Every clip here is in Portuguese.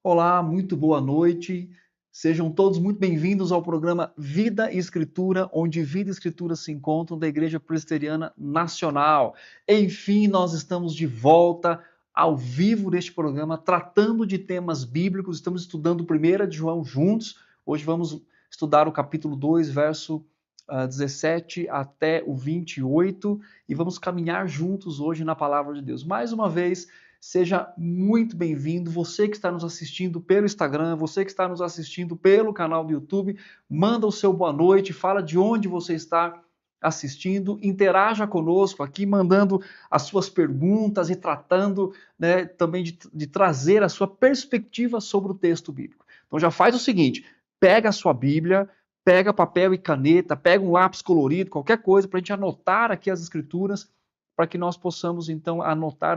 Olá, muito boa noite. Sejam todos muito bem-vindos ao programa Vida e Escritura, onde vida e escritura se encontram da Igreja Presbiteriana Nacional. Enfim, nós estamos de volta ao vivo neste programa, tratando de temas bíblicos. Estamos estudando 1 de João juntos. Hoje vamos estudar o capítulo 2, verso 17 até o 28, e vamos caminhar juntos hoje na palavra de Deus. Mais uma vez, seja muito bem-vindo. Você que está nos assistindo pelo Instagram, você que está nos assistindo pelo canal do YouTube, manda o seu boa noite, fala de onde você está assistindo, interaja conosco aqui, mandando as suas perguntas e tratando, né, também de trazer a sua perspectiva sobre o texto bíblico. Então já faz o seguinte, pega a sua Bíblia, pega papel e caneta, pega um lápis colorido, qualquer coisa, para a gente anotar aqui as escrituras, para que nós possamos, então, anotar,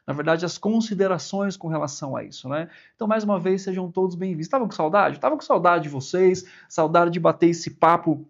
na verdade, as considerações com relação a isso, né? Então, mais uma vez, sejam todos bem-vindos. Estavam com saudade? Estava com saudade de vocês, saudade de bater esse papo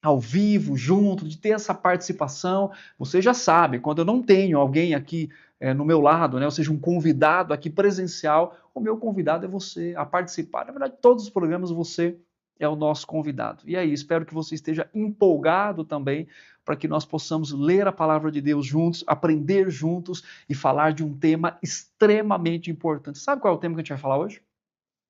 ao vivo, junto, de ter essa participação. Você já sabe, quando eu não tenho alguém aqui no meu lado, né, ou seja, um convidado aqui presencial, o meu convidado é você a participar. Na verdade, todos os programas você é o nosso convidado. E aí, espero que você esteja empolgado também para que nós possamos ler a palavra de Deus juntos, aprender juntos e falar de um tema extremamente importante. Sabe qual é o tema que a gente vai falar hoje?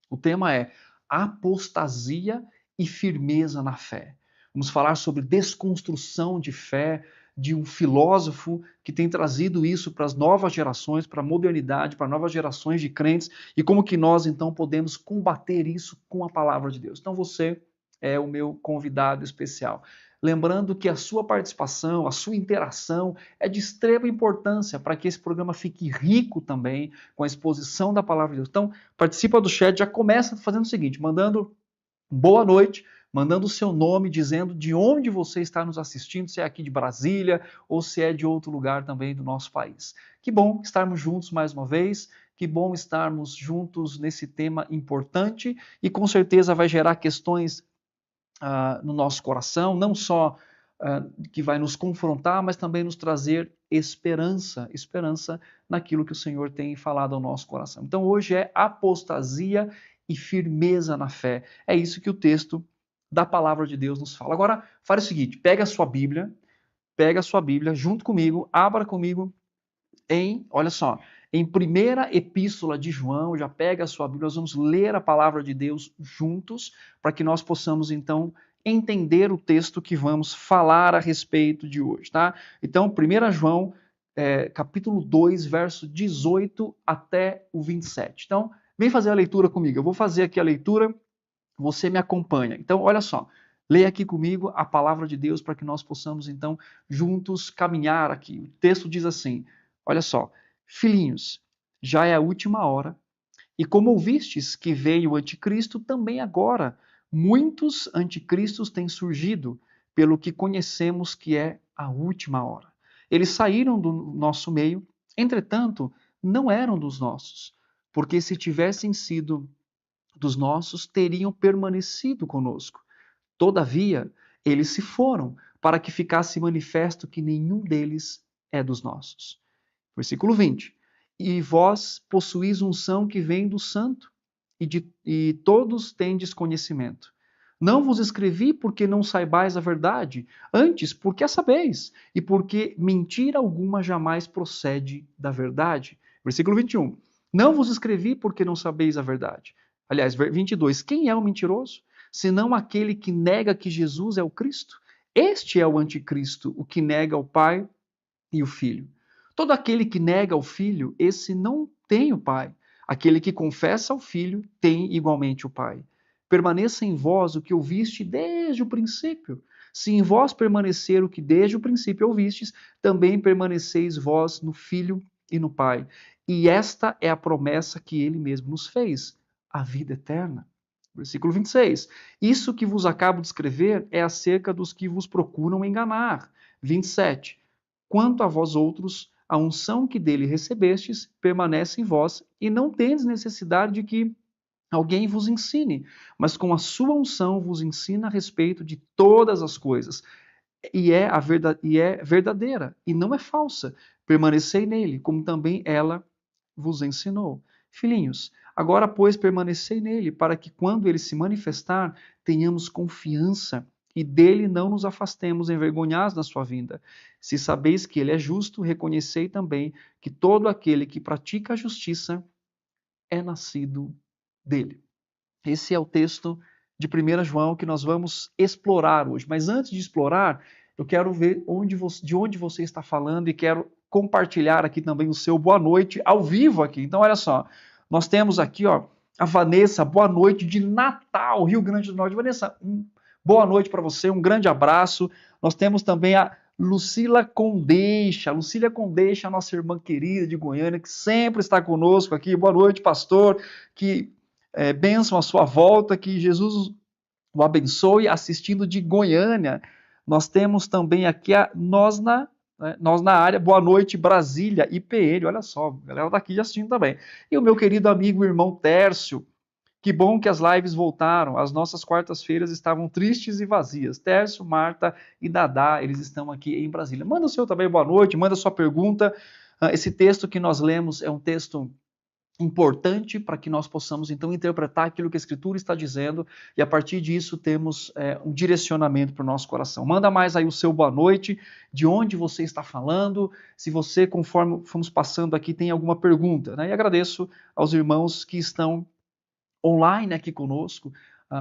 O tema é apostasia e firmeza na fé. Vamos falar sobre desconstrução de fé, de um filósofo que tem trazido isso para as novas gerações, para a modernidade, para novas gerações de crentes, e como que nós então podemos combater isso com a palavra de Deus. Então você é o meu convidado especial. Lembrando que a sua participação, a sua interação é de extrema importância para que esse programa fique rico também com a exposição da palavra de Deus. Então, participa do chat, já começa fazendo o seguinte, mandando boa noite, mandando o seu nome, dizendo de onde você está nos assistindo, se é aqui de Brasília ou se é de outro lugar também do nosso país. Que bom estarmos juntos mais uma vez, que bom estarmos juntos nesse tema importante e com certeza vai gerar questões no nosso coração, não só que vai nos confrontar, mas também nos trazer esperança, esperança naquilo que o Senhor tem falado ao nosso coração. Então hoje é apostasia e firmeza na fé. É isso que o texto da palavra de Deus nos fala. Agora, faz o seguinte, pega a sua Bíblia junto comigo, abra comigo olha só, em primeira epístola de João, já pega a sua Bíblia, nós vamos ler a palavra de Deus juntos, para que nós possamos, então, entender o texto que vamos falar a respeito de hoje, tá? Então, 1 João, capítulo 2, verso 18 até o 27. Então, vem fazer a leitura comigo. Eu vou fazer aqui a leitura, você me acompanha. Então, olha só, leia aqui comigo a palavra de Deus para que nós possamos, então, juntos caminhar aqui. O texto diz assim, olha só, filhinhos, já é a última hora, e como ouvistes que veio o anticristo, também agora muitos anticristos têm surgido, pelo que conhecemos que é a última hora. Eles saíram do nosso meio, entretanto, não eram dos nossos, porque se tivessem sido dos nossos, teriam permanecido conosco. Todavia, eles se foram, para que ficasse manifesto que nenhum deles é dos nossos. Versículo 20. E vós possuís unção que vem do santo, e todos tendes conhecimento. Não vos escrevi porque não saibais a verdade, antes porque a sabeis, e porque mentira alguma jamais procede da verdade. Versículo 21. Não vos escrevi porque não sabeis a verdade. Aliás, 22. Quem é o mentiroso? Senão aquele que nega que Jesus é o Cristo? Este é o anticristo, o que nega o Pai e o Filho. Todo aquele que nega o Filho, esse não tem o Pai. Aquele que confessa o Filho tem igualmente o Pai. Permaneça em vós o que ouviste desde o princípio. Se em vós permanecer o que desde o princípio ouvistes, também permaneceis vós no Filho e no Pai. E esta é a promessa que ele mesmo nos fez, a vida eterna. Versículo 26. Isso que vos acabo de escrever é acerca dos que vos procuram enganar. 27. Quanto a vós outros, a unção que dele recebestes permanece em vós, e não tendes necessidade de que alguém vos ensine, mas com a sua unção vos ensina a respeito de todas as coisas. E é verdadeira, e não é falsa. Permanecei nele, como também ela vos ensinou. Filhinhos, agora, pois, permanecei nele, para que, quando ele se manifestar, tenhamos confiança e dele não nos afastemos envergonhados na sua vinda. Se sabeis que ele é justo, reconhecei também que todo aquele que pratica a justiça é nascido dele. Esse é o texto de 1 João que nós vamos explorar hoje. Mas antes de explorar, eu quero ver de onde você está falando e quero compartilhar aqui também o seu boa noite ao vivo aqui. Então, olha só, nós temos aqui, ó, a Vanessa, boa noite de Natal, Rio Grande do Norte. Vanessa, boa noite para você, um grande abraço. Nós temos também a Lucília Condeixa, nossa irmã querida de Goiânia, que sempre está conosco aqui. Boa noite, pastor, que bênção a sua volta, que Jesus o abençoe, assistindo de Goiânia. Nós temos também aqui a Nós na área, boa noite, Brasília, IPN, olha só, a galera daqui já assistindo também. E o meu querido amigo, irmão Tércio, que bom que as lives voltaram, as nossas quartas-feiras estavam tristes e vazias. Tércio, Marta e Dadá, eles estão aqui em Brasília. Manda o seu também boa noite, manda a sua pergunta. Esse texto que nós lemos é um texto importante para que nós possamos, então, interpretar aquilo que a Escritura está dizendo e, a partir disso, temos um direcionamento para o nosso coração. Manda mais aí o seu boa noite, de onde você está falando, se você, conforme fomos passando aqui, tem alguma pergunta. Né? E agradeço aos irmãos que estão online aqui conosco,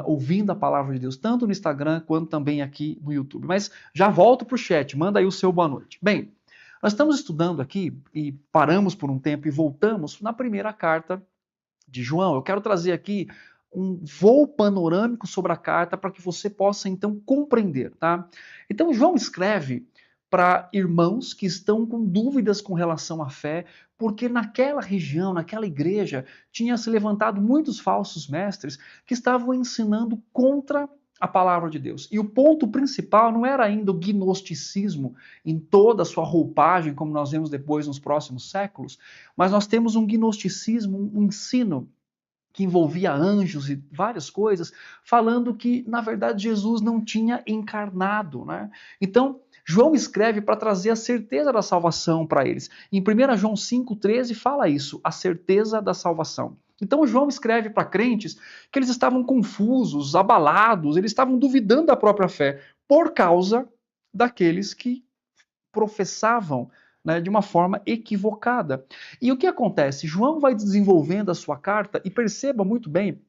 ouvindo a palavra de Deus, tanto no Instagram quanto também aqui no YouTube. Mas já volto para o chat, manda aí o seu boa noite. Bem, nós estamos estudando aqui e paramos por um tempo e voltamos na primeira carta de João. Eu quero trazer aqui um voo panorâmico sobre a carta para que você possa então compreender, tá? Então João escreve para irmãos que estão com dúvidas com relação à fé, porque naquela região, naquela igreja, tinha se levantado muitos falsos mestres que estavam ensinando contra a palavra de Deus. E o ponto principal não era ainda o gnosticismo em toda a sua roupagem, como nós vemos depois nos próximos séculos, mas nós temos um gnosticismo, um ensino que envolvia anjos e várias coisas, falando que, na verdade, Jesus não tinha encarnado, né? Então, João escreve para trazer a certeza da salvação para eles. Em 1 João 5,13 fala isso, a certeza da salvação. Então João escreve para crentes que eles estavam confusos, abalados, eles estavam duvidando da própria fé por causa daqueles que professavam, né, de uma forma equivocada. E o que acontece? João vai desenvolvendo a sua carta e perceba muito bem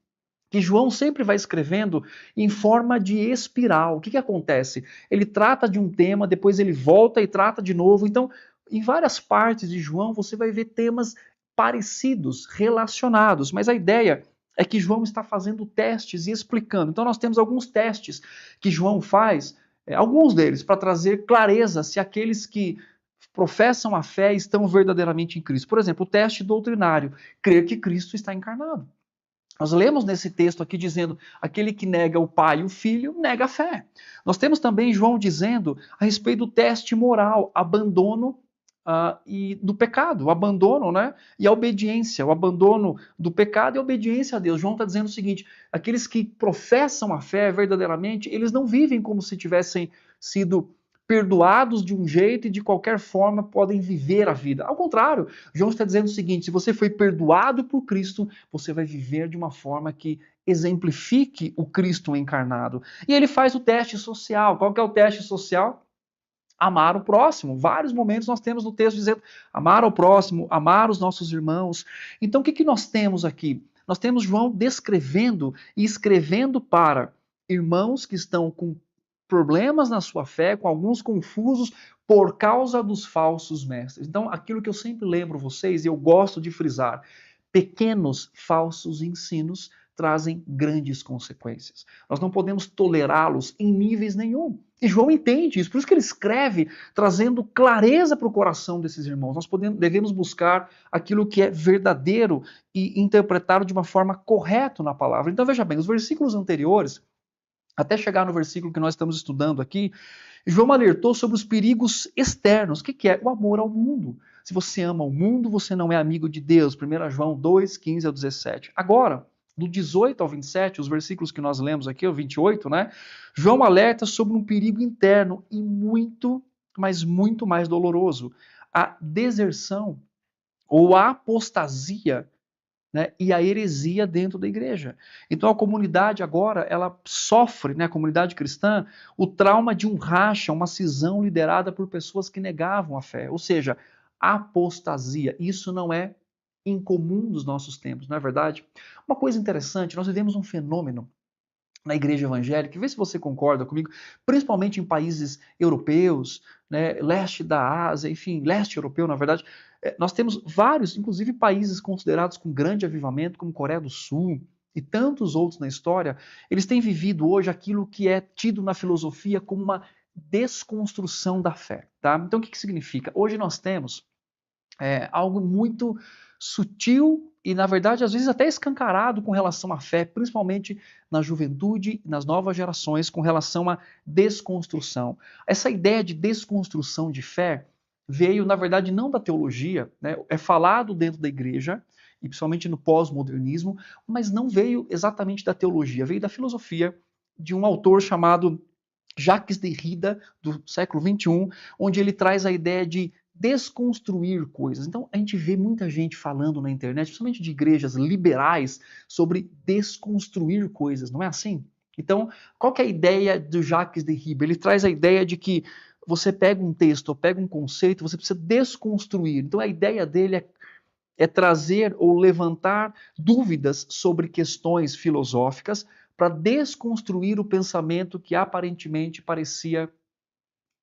que João sempre vai escrevendo em forma de espiral. O que acontece? Ele trata de um tema, depois ele volta e trata de novo. Então, em várias partes de João, você vai ver temas parecidos, relacionados, mas a ideia é que João está fazendo testes e explicando. Então, nós temos alguns testes que João faz, alguns deles, para trazer clareza se aqueles que professam a fé estão verdadeiramente em Cristo. Por exemplo, o teste doutrinário, crer que Cristo está encarnado. Nós lemos nesse texto aqui dizendo, aquele que nega o Pai e o Filho, nega a fé. Nós temos também João dizendo a respeito do teste moral, abandono e do pecado, o abandono, né? E a obediência, o abandono do pecado e a obediência a Deus. João está dizendo o seguinte, aqueles que professam a fé verdadeiramente, eles não vivem como se tivessem sido perdoados de um jeito e de qualquer forma podem viver a vida. Ao contrário, João está dizendo o seguinte, se você foi perdoado por Cristo, você vai viver de uma forma que exemplifique o Cristo encarnado. E ele faz o teste social. Qual que é o teste social? Amar o próximo. Vários momentos nós temos no texto dizendo amar ao próximo, amar os nossos irmãos. Então o que nós temos aqui? Nós temos João descrevendo e escrevendo para irmãos que estão com problemas na sua fé, com alguns confusos por causa dos falsos mestres. Então, aquilo que eu sempre lembro vocês, e eu gosto de frisar, pequenos falsos ensinos trazem grandes consequências. Nós não podemos tolerá-los em níveis nenhum. E João entende isso, por isso que ele escreve trazendo clareza para o coração desses irmãos. Nós devemos buscar aquilo que é verdadeiro e interpretá-lo de uma forma correta na palavra. Então veja bem, os versículos anteriores, até chegar no versículo que nós estamos estudando aqui, João alertou sobre os perigos externos. O que é? O amor ao mundo. Se você ama o mundo, você não é amigo de Deus. 1 João 2, 15 ao 17. Agora, do 18 ao 27, os versículos que nós lemos aqui, o 28, né? João alerta sobre um perigo interno e muito, mas muito mais doloroso. A deserção ou a apostasia, né, e a heresia dentro da igreja. Então a comunidade agora, ela sofre, né, a comunidade cristã, o trauma de um racha, uma cisão liderada por pessoas que negavam a fé, ou seja, apostasia. Isso não é incomum dos nossos tempos, não é verdade? Uma coisa interessante, nós vivemos um fenômeno na igreja evangélica, vê se você concorda comigo, principalmente em países europeus, né, leste da Ásia, enfim, leste europeu, na verdade, nós temos vários, inclusive países considerados com grande avivamento, como Coreia do Sul e tantos outros na história, eles têm vivido hoje aquilo que é tido na filosofia como uma desconstrução da fé, tá? Então, o que significa? Hoje nós temos algo muito sutil e, na verdade, às vezes até escancarado com relação à fé, principalmente na juventude, nas novas gerações, com relação à desconstrução. Essa ideia de desconstrução de fé veio, na verdade, não da teologia, né? É falado dentro da igreja, e principalmente no pós-modernismo, mas não veio exatamente da teologia, veio da filosofia de um autor chamado Jacques Derrida, do século XXI, onde ele traz a ideia de desconstruir coisas. Então, a gente vê muita gente falando na internet, principalmente de igrejas liberais, sobre desconstruir coisas, não é assim? Então, qual que é a ideia do Jacques Derrida? Ele traz a ideia de que você pega um texto ou pega um conceito, você precisa desconstruir. Então, a ideia dele é trazer ou levantar dúvidas sobre questões filosóficas para desconstruir o pensamento que aparentemente parecia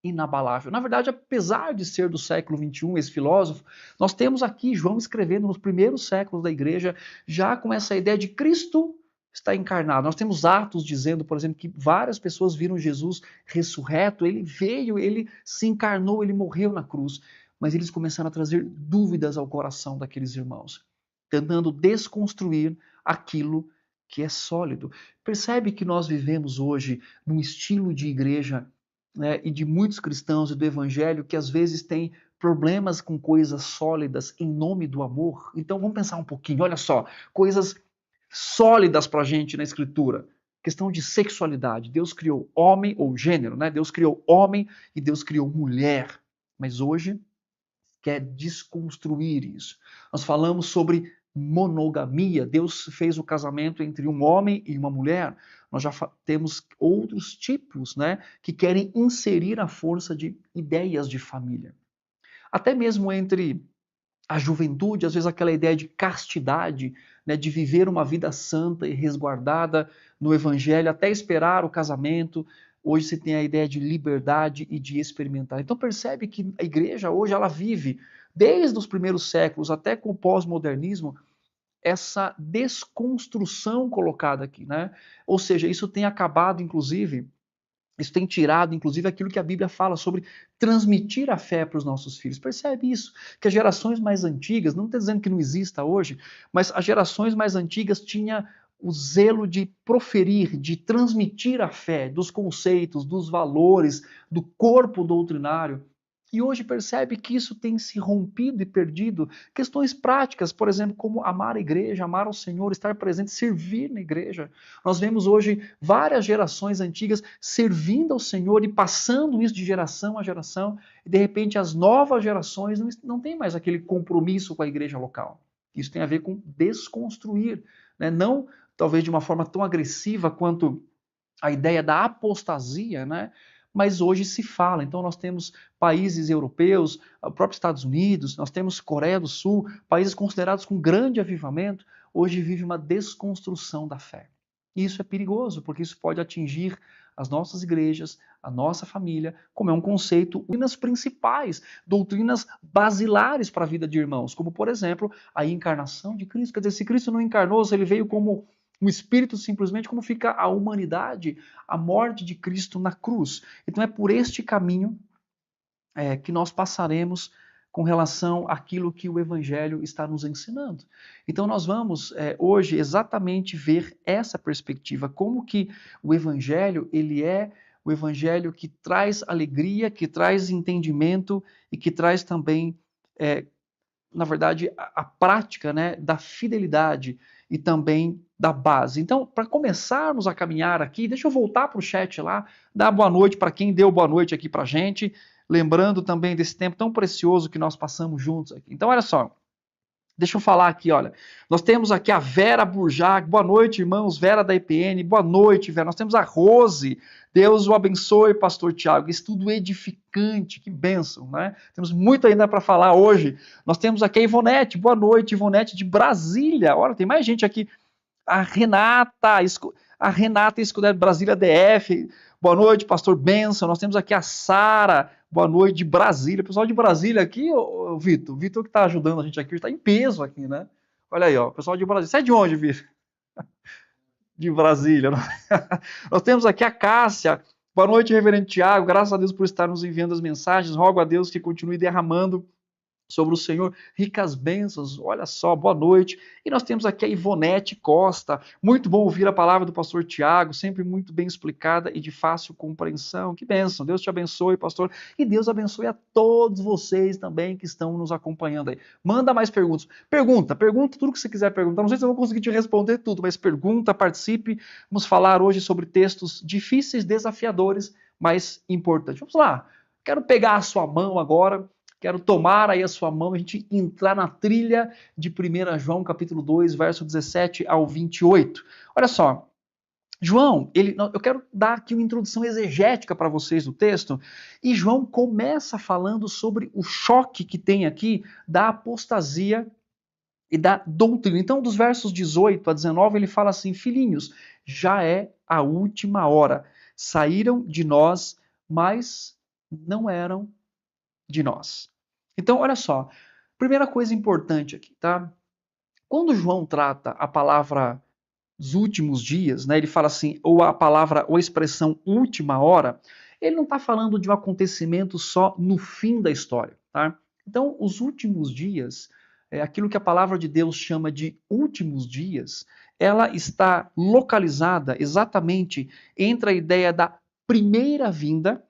inabalável. Na verdade, apesar de ser do século XXI, esse filósofo, nós temos aqui João escrevendo nos primeiros séculos da igreja, já com essa ideia de Cristo está encarnado. Nós temos Atos dizendo, por exemplo, que várias pessoas viram Jesus ressurreto, ele veio, ele se encarnou, ele morreu na cruz. Mas eles começaram a trazer dúvidas ao coração daqueles irmãos, tentando desconstruir aquilo que é sólido. Percebe que nós vivemos hoje num estilo de igreja, né, e de muitos cristãos e do evangelho que às vezes têm problemas com coisas sólidas em nome do amor. Então vamos pensar um pouquinho, olha só, coisas sólidas para a gente na escritura. Questão de sexualidade. Deus criou homem ou gênero, né? Deus criou homem e Deus criou mulher. Mas hoje quer desconstruir isso. Nós falamos sobre monogamia. Deus fez o casamento entre um homem e uma mulher. Nós já temos outros tipos, né, que querem inserir a força de ideias de família. Até mesmo entre a juventude, às vezes aquela ideia de castidade, né, de viver uma vida santa e resguardada no evangelho até esperar o casamento. Hoje se tem a ideia de liberdade e de experimentar. Então percebe que a igreja hoje ela vive, desde os primeiros séculos até com o pós-modernismo, essa desconstrução colocada aqui, né? Ou seja, isso tem acabado, inclusive, isso tem tirado, inclusive, aquilo que a Bíblia fala sobre transmitir a fé para os nossos filhos. Percebe isso? Que as gerações mais antigas, não estou dizendo que não exista hoje, mas as gerações mais antigas tinham o zelo de proferir, de transmitir a fé, dos conceitos, dos valores, do corpo doutrinário. E hoje percebe que isso tem se rompido e perdido. Questões práticas, por exemplo, como amar a igreja, amar ao Senhor, estar presente, servir na igreja. Nós vemos hoje várias gerações antigas servindo ao Senhor e passando isso de geração a geração, e de repente as novas gerações não têm mais aquele compromisso com a igreja local. Isso tem a ver com desconstruir, né? Não talvez de uma forma tão agressiva quanto a ideia da apostasia, né? Mas hoje se fala. Então nós temos países europeus, o próprio Estados Unidos, nós temos Coreia do Sul, países considerados com grande avivamento, hoje vive uma desconstrução da fé. E isso é perigoso, porque isso pode atingir as nossas igrejas, a nossa família, como é um conceito, doutrinas principais, doutrinas basilares para a vida de irmãos, como por exemplo, a encarnação de Cristo. Quer dizer, se Cristo não encarnou, se ele veio como um espírito simplesmente, como fica a humanidade, a morte de Cristo na cruz. Então é por este caminho que nós passaremos com relação àquilo que o Evangelho está nos ensinando. Então nós vamos hoje exatamente ver essa perspectiva, como que o Evangelho, ele é o Evangelho que traz alegria, que traz entendimento e que traz também, na verdade, a prática, né, da fidelidade e também da base. Então, para começarmos a caminhar aqui, deixa eu voltar para o chat lá, dar boa noite para quem deu boa noite aqui para a gente, lembrando também desse tempo tão precioso que nós passamos juntos aqui. Então, olha só, Deixa eu falar aqui, olha. Nós temos aqui a Vera Burjac. Boa noite, irmãos. Vera da IPN. Boa noite, Vera. Nós temos a Rose. Deus o abençoe, pastor Tiago. Estudo edificante. Que bênção, né? Temos muito ainda para falar hoje. Nós temos aqui a Ivonete. Boa noite, Ivonete de Brasília. Olha, tem mais gente aqui. A Renata Escudero, Brasília DF. Boa noite, pastor Benção. Nós temos aqui a Sara. Boa noite de Brasília. O pessoal de Brasília aqui, ô Vitor. O Vitor que está ajudando a gente aqui, está em peso aqui, né? Olha aí, ó, o pessoal de Brasília. Você é de onde, Vitor? De Brasília. Nós temos aqui a Cássia. Boa noite, reverendo Tiago. Graças a Deus por estar nos enviando as mensagens. Rogo a Deus que continue derramando sobre o Senhor, ricas bênçãos, olha só, boa noite. E nós temos aqui a Ivonete Costa, muito bom ouvir a palavra do pastor Tiago, sempre muito bem explicada e de fácil compreensão. Que bênção, Deus te abençoe, pastor, e Deus abençoe a todos vocês também que estão nos acompanhando aí. Manda mais perguntas. Pergunta tudo que você quiser perguntar. Não sei se eu vou conseguir te responder tudo, mas pergunta, participe. Vamos falar hoje sobre textos difíceis, desafiadores, mas importantes. Vamos lá. Quero pegar a sua mão agora. Quero tomar aí a sua mão e a gente entrar na trilha de 1 João, capítulo 2, verso 17 ao 28. Olha só, João, eu quero dar aqui uma introdução exegética para vocês do texto, e João começa falando sobre o choque que tem aqui da apostasia e da doutrina. Então, dos versos 18 a 19, ele fala assim: filhinhos, já é a última hora. Saíram de nós, mas não eram de nós. Então, olha só, primeira coisa importante aqui, tá? Quando João trata a palavra dos últimos dias, né, ele fala assim, ou a palavra, ou a expressão última hora, ele não está falando de um acontecimento só no fim da história, tá? Então, os últimos dias, aquilo que a palavra de Deus chama de últimos dias, ela está localizada exatamente entre a ideia da primeira vinda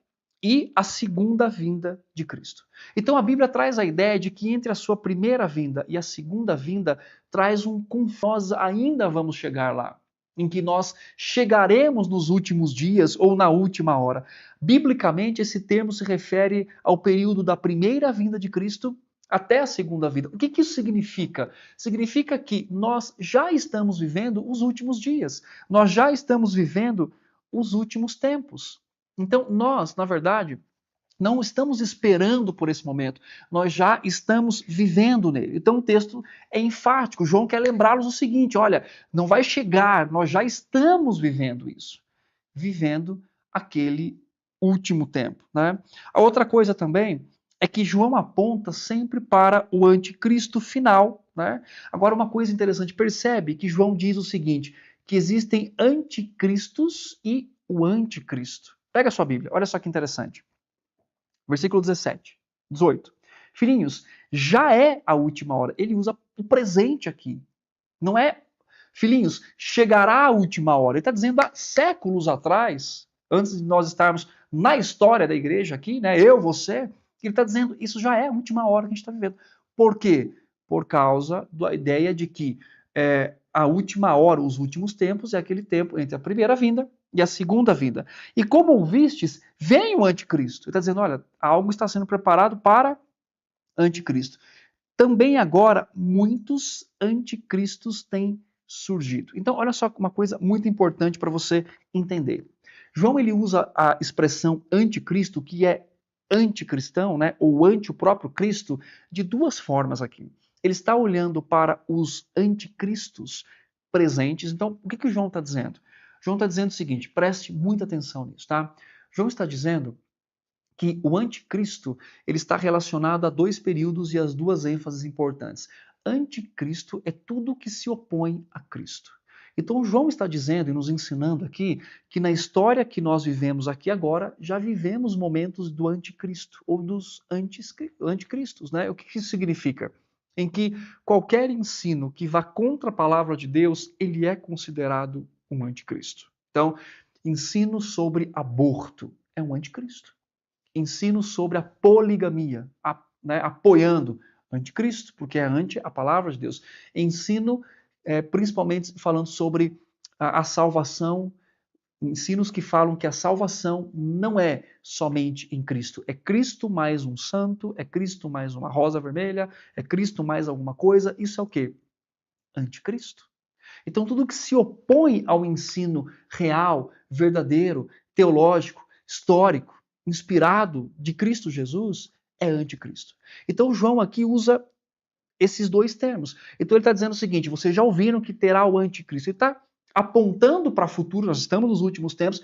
e a segunda vinda de Cristo. Então a Bíblia traz a ideia de que entre a sua primeira vinda e a segunda vinda traz um nós ainda vamos chegar lá, em que nós chegaremos nos últimos dias ou na última hora. Biblicamente esse termo se refere ao período da primeira vinda de Cristo até a segunda vinda. O que isso significa? Significa que nós já estamos vivendo os últimos dias. Nós já estamos vivendo os últimos tempos. Então, nós, na verdade, não estamos esperando por esse momento, nós já estamos vivendo nele. Então, o texto é enfático. João quer lembrá-los o seguinte: olha, não vai chegar, nós já estamos vivendo isso, vivendo aquele último tempo, né? A outra coisa também é que João aponta sempre para o anticristo final, né? Agora, uma coisa interessante, percebe que João diz o seguinte, que existem anticristos e o anticristo. Pega a sua Bíblia, olha só que interessante. Versículo 17, 18. Filhinhos, já é a última hora. Ele usa o presente aqui. Não é, filhinhos, chegará a última hora. Ele está dizendo há séculos atrás, antes de nós estarmos na história da igreja aqui, né? Eu, você, ele está dizendo isso já é a última hora que a gente está vivendo. Por quê? Por causa da ideia de que a última hora, os últimos tempos, é aquele tempo entre a primeira vinda e a segunda vinda. E como ouvistes, vem o anticristo. Ele está dizendo, olha, algo está sendo preparado para anticristo. Também agora, muitos anticristos têm surgido. Então, olha só uma coisa muito importante para você entender. João, ele usa a expressão anticristo, que é anticristão, né, ou anti o próprio Cristo, de duas formas aqui. Ele está olhando para os anticristos presentes. Então, o que o João está dizendo? João está dizendo o seguinte, preste muita atenção nisso, tá? João está dizendo que o anticristo ele está relacionado a dois períodos e as duas ênfases importantes. Anticristo é tudo que se opõe a Cristo. Então João está dizendo e nos ensinando aqui que na história que nós vivemos aqui agora, já vivemos momentos do anticristo ou dos anticristos, né? O que isso significa? Em que qualquer ensino que vá contra a palavra de Deus, ele é considerado um anticristo. Então, ensino sobre aborto é um anticristo. Ensino sobre a poligamia, apoiando anticristo, porque é anti a palavra de Deus. Ensino, principalmente falando sobre a salvação ensinos que falam que a salvação não é somente em Cristo. É Cristo mais um santo, é Cristo mais uma rosa vermelha, é Cristo mais alguma coisa. Isso é o quê? Anticristo. Então, tudo que se opõe ao ensino real, verdadeiro, teológico, histórico, inspirado de Cristo Jesus, é anticristo. Então, João aqui usa esses dois termos. Então, ele está dizendo o seguinte: vocês já ouviram que terá o anticristo. Ele está apontando para o futuro, nós estamos nos últimos tempos,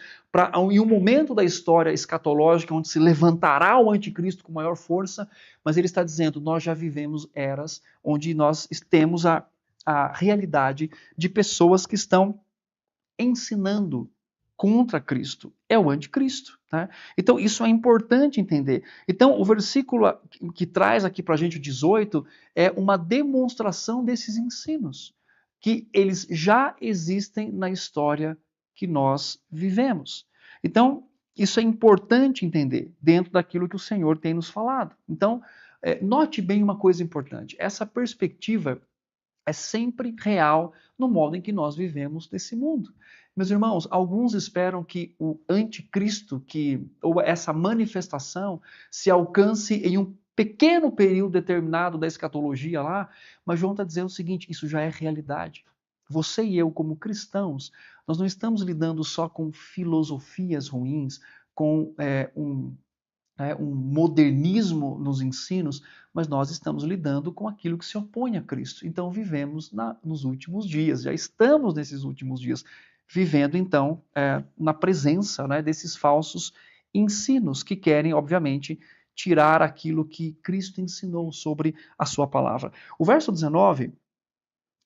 em um momento da história escatológica onde se levantará o anticristo com maior força, mas ele está dizendo: nós já vivemos eras onde nós temos a realidade de pessoas que estão ensinando contra Cristo. É o anticristo. Tá? Então, isso é importante entender. Então, o versículo que traz aqui para a gente o 18 é uma demonstração desses ensinos, que eles já existem na história que nós vivemos. Então, isso é importante entender dentro daquilo que o Senhor tem nos falado. Então, note bem uma coisa importante. Essa perspectiva é sempre real no modo em que nós vivemos nesse mundo. Meus irmãos, alguns esperam que o anticristo, ou essa manifestação, se alcance em um pequeno período determinado da escatologia lá, mas João está dizendo o seguinte: isso já é realidade. Você e eu, como cristãos, nós não estamos lidando só com filosofias ruins, com um modernismo nos ensinos, mas nós estamos lidando com aquilo que se opõe a Cristo. Então vivemos nos últimos dias, já estamos nesses últimos dias, vivendo então na presença desses falsos ensinos que querem, obviamente, tirar aquilo que Cristo ensinou sobre a sua palavra. O verso 19,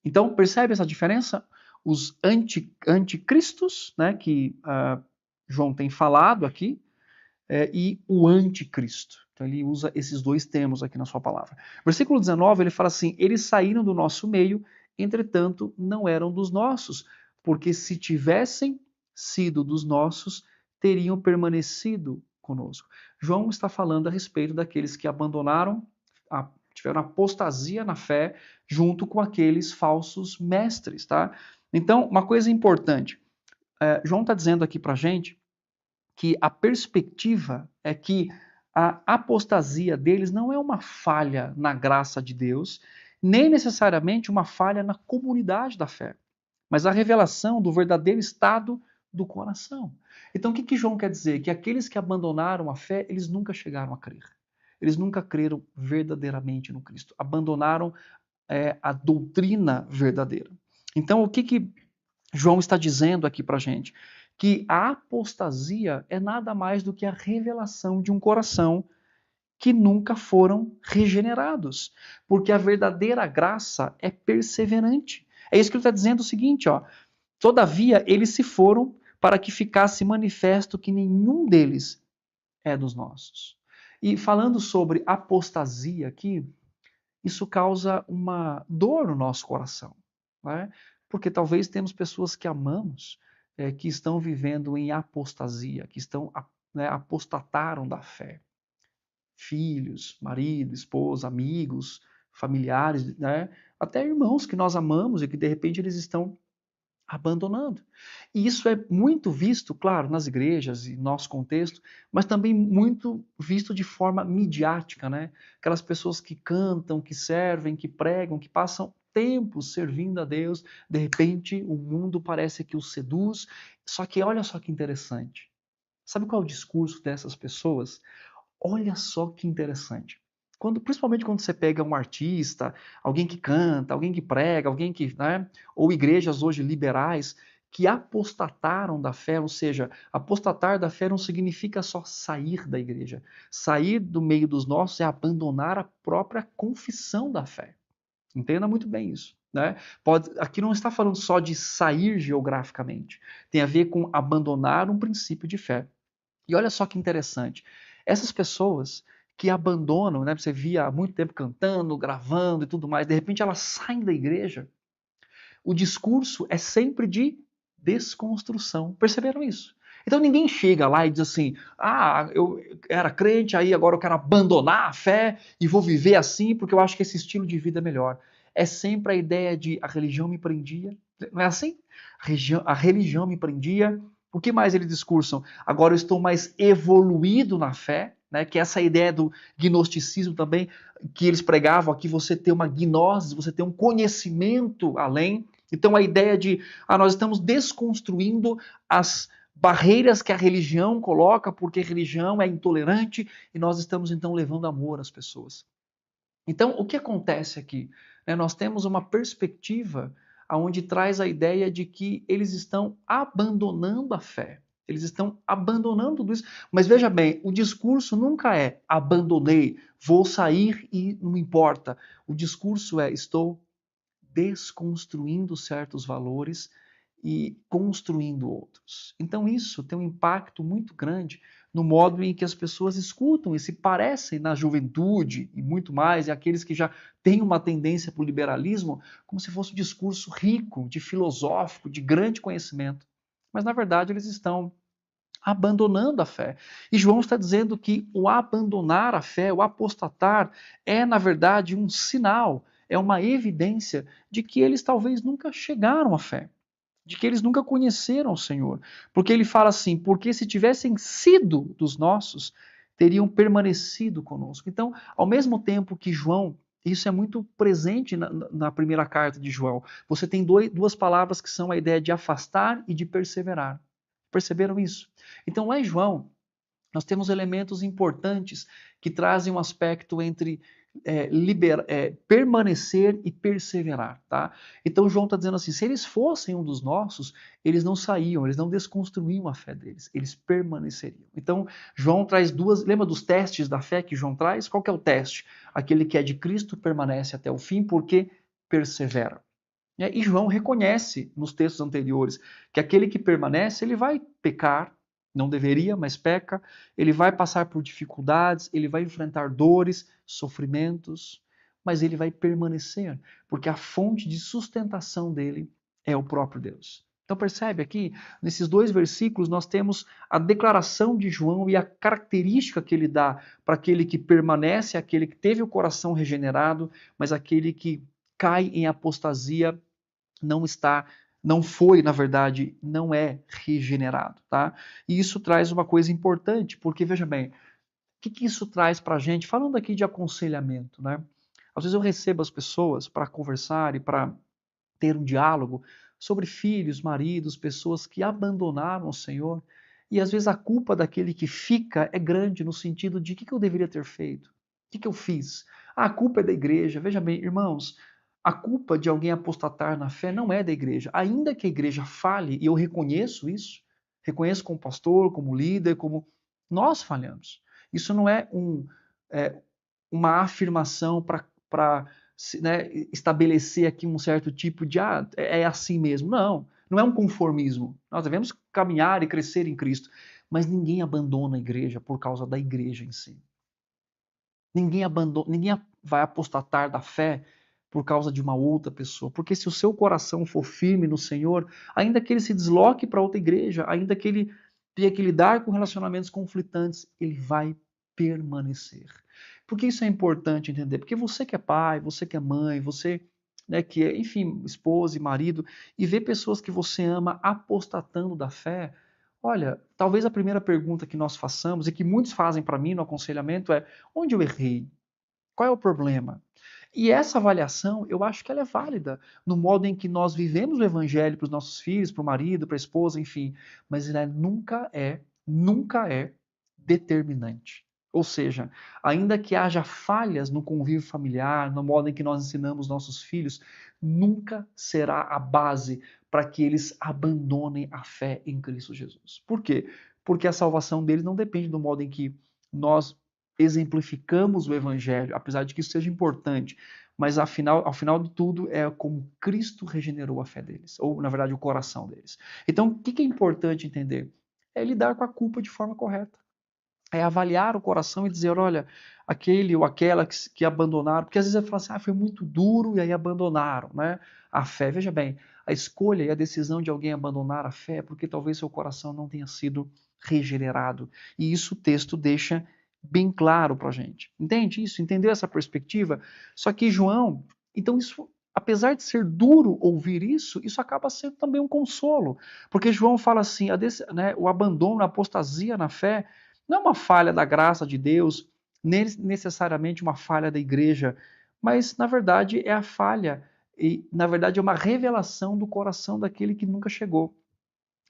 então, percebe essa diferença? Os anticristos, que João tem falado aqui, e o anticristo. Então ele usa esses dois termos aqui na sua palavra. Versículo 19, ele fala assim: eles saíram do nosso meio, entretanto não eram dos nossos, porque se tivessem sido dos nossos, teriam permanecido conosco. João está falando a respeito daqueles que abandonaram, tiveram apostasia na fé, junto com aqueles falsos mestres. Tá? Então, uma coisa importante, João está dizendo aqui para a gente que a perspectiva é que a apostasia deles não é uma falha na graça de Deus, nem necessariamente uma falha na comunidade da fé, mas a revelação do verdadeiro estado do coração. Então, o que João quer dizer? Que aqueles que abandonaram a fé, eles nunca chegaram a crer. Eles nunca creram verdadeiramente no Cristo. Abandonaram a doutrina verdadeira. Então, o que João está dizendo aqui para a gente? Que a apostasia é nada mais do que a revelação de um coração que nunca foram regenerados. Porque a verdadeira graça é perseverante. É isso que ele está dizendo o seguinte, ó. Todavia, eles se foram para que ficasse manifesto que nenhum deles é dos nossos. E falando sobre apostasia aqui, isso causa uma dor no nosso coração, né? Porque talvez temos pessoas que amamos, que estão vivendo em apostasia, que apostataram da fé. Filhos, marido, esposa, amigos, familiares, né? Até irmãos que nós amamos e que de repente eles estão abandonando. E isso é muito visto, claro, nas igrejas e nosso contexto, mas também muito visto de forma midiática, né? Aquelas pessoas que cantam, que servem, que pregam, que passam tempos servindo a Deus, de repente o mundo parece que os seduz. Só que olha só que interessante. Sabe qual é o discurso dessas pessoas? Olha só que interessante. Principalmente quando você pega um artista, alguém que canta, alguém que prega, alguém que, ou igrejas hoje liberais que apostataram da fé, ou seja, apostatar da fé não significa só sair da igreja. Sair do meio dos nossos é abandonar a própria confissão da fé. Entenda muito bem isso. Né? Aqui não está falando só de sair geograficamente. Tem a ver com abandonar um princípio de fé. E olha só que interessante. Essas pessoas que abandonam, né, você via há muito tempo cantando, gravando e tudo mais, de repente elas saem da igreja. O discurso é sempre de desconstrução. Perceberam isso? Então ninguém chega lá e diz assim: eu era crente, aí agora eu quero abandonar a fé e vou viver assim porque eu acho que esse estilo de vida é melhor. É sempre a ideia de a religião me prendia. Não é assim? A religião me prendia, O que mais eles discursam? Agora eu estou mais evoluído na fé, né? Que é essa ideia do gnosticismo também, que eles pregavam aqui, você ter uma gnose, você ter um conhecimento além. Então a ideia de nós estamos desconstruindo as barreiras que a religião coloca, porque a religião é intolerante, e nós estamos então levando amor às pessoas. Então, o que acontece aqui? Nós temos uma perspectiva onde traz a ideia de que eles estão abandonando a fé. Eles estão abandonando tudo isso. Mas veja bem, o discurso nunca é abandonei, vou sair e não importa. O discurso é estou desconstruindo certos valores e construindo outros. Então isso tem um impacto muito grande no modo em que as pessoas escutam e se parecem na juventude e muito mais, e aqueles que já têm uma tendência para o liberalismo, como se fosse um discurso rico, de filosófico, de grande conhecimento. Mas na verdade eles estão abandonando a fé. E João está dizendo que o abandonar a fé, o apostatar, é na verdade um sinal, é uma evidência de que eles talvez nunca chegaram à fé, de que eles nunca conheceram o Senhor. Porque ele fala assim: porque se tivessem sido dos nossos, teriam permanecido conosco. Então, ao mesmo tempo que João, isso é muito presente na primeira carta de João, você tem duas palavras que são a ideia de afastar e de perseverar. Perceberam isso? Então, lá em João, nós temos elementos importantes que trazem um aspecto entre permanecer e perseverar. Tá? Então, João está dizendo assim: se eles fossem um dos nossos, eles não saíam, eles não desconstruíam a fé deles, eles permaneceriam. Então, João traz duas. Lembra dos testes da fé que João traz? Qual que é o teste? Aquele que é de Cristo permanece até o fim, porque persevera. E João reconhece nos textos anteriores que aquele que permanece, ele vai pecar, não deveria, mas peca, ele vai passar por dificuldades, ele vai enfrentar dores, sofrimentos, mas ele vai permanecer, porque a fonte de sustentação dele é o próprio Deus. Então percebe aqui, nesses dois versículos, nós temos a declaração de João e a característica que ele dá para aquele que permanece, aquele que teve o coração regenerado, mas aquele que cai em apostasia, não foi, na verdade, não é regenerado, tá? E isso traz uma coisa importante, porque veja bem, o que isso traz para a gente? Falando aqui de aconselhamento, né? Às vezes eu recebo as pessoas para conversar e para ter um diálogo sobre filhos, maridos, pessoas que abandonaram o Senhor, e às vezes a culpa daquele que fica é grande no sentido de o que eu deveria ter feito? O que eu fiz? A culpa é da igreja. Veja bem, irmãos, a culpa de alguém apostatar na fé não é da igreja. Ainda que a igreja fale, e eu reconheço isso, reconheço como pastor, como líder, como nós falhamos. Isso não é, é uma afirmação para né, estabelecer aqui um certo tipo de é assim mesmo. Não, não é um conformismo. Nós devemos caminhar e crescer em Cristo, mas ninguém abandona a igreja por causa da igreja em si. Ninguém vai apostatar da fé por causa de uma outra pessoa, porque se o seu coração for firme no Senhor, ainda que ele se desloque para outra igreja, ainda que ele tenha que lidar com relacionamentos conflitantes, ele vai permanecer. Por que isso é importante entender? Porque você que é pai, você que é mãe, você, né, que é, enfim, esposa e marido, e vê pessoas que você ama apostatando da fé, olha, talvez a primeira pergunta que nós façamos, e que muitos fazem para mim no aconselhamento, é: onde eu errei? Qual é o problema? E essa avaliação, eu acho que ela é válida no modo em que nós vivemos o evangelho para os nossos filhos, para o marido, para a esposa, enfim, mas ela nunca é determinante. Ou seja, ainda que haja falhas no convívio familiar, no modo em que nós ensinamos nossos filhos, nunca será a base para que eles abandonem a fé em Cristo Jesus. Por quê? Porque a salvação deles não depende do modo em que nós exemplificamos o evangelho, apesar de que isso seja importante, mas ao final de tudo é como Cristo regenerou a fé deles, ou na verdade o coração deles. Então, o que é importante entender? É lidar com a culpa de forma correta. É avaliar o coração e dizer: olha, aquele ou aquela que abandonaram, porque às vezes eu falo assim: foi muito duro e aí abandonaram, né? A fé. Veja bem, a escolha e a decisão de alguém abandonar a fé é porque talvez seu coração não tenha sido regenerado. E isso o texto deixa bem claro para a gente. Entende isso? Entendeu essa perspectiva? Só que João, então isso apesar de ser duro ouvir isso, isso acaba sendo também um consolo. Porque João fala assim, o abandono, a apostasia na fé, não é uma falha da graça de Deus, nem necessariamente uma falha da igreja, mas na verdade é a falha, e na verdade é uma revelação do coração daquele que nunca chegou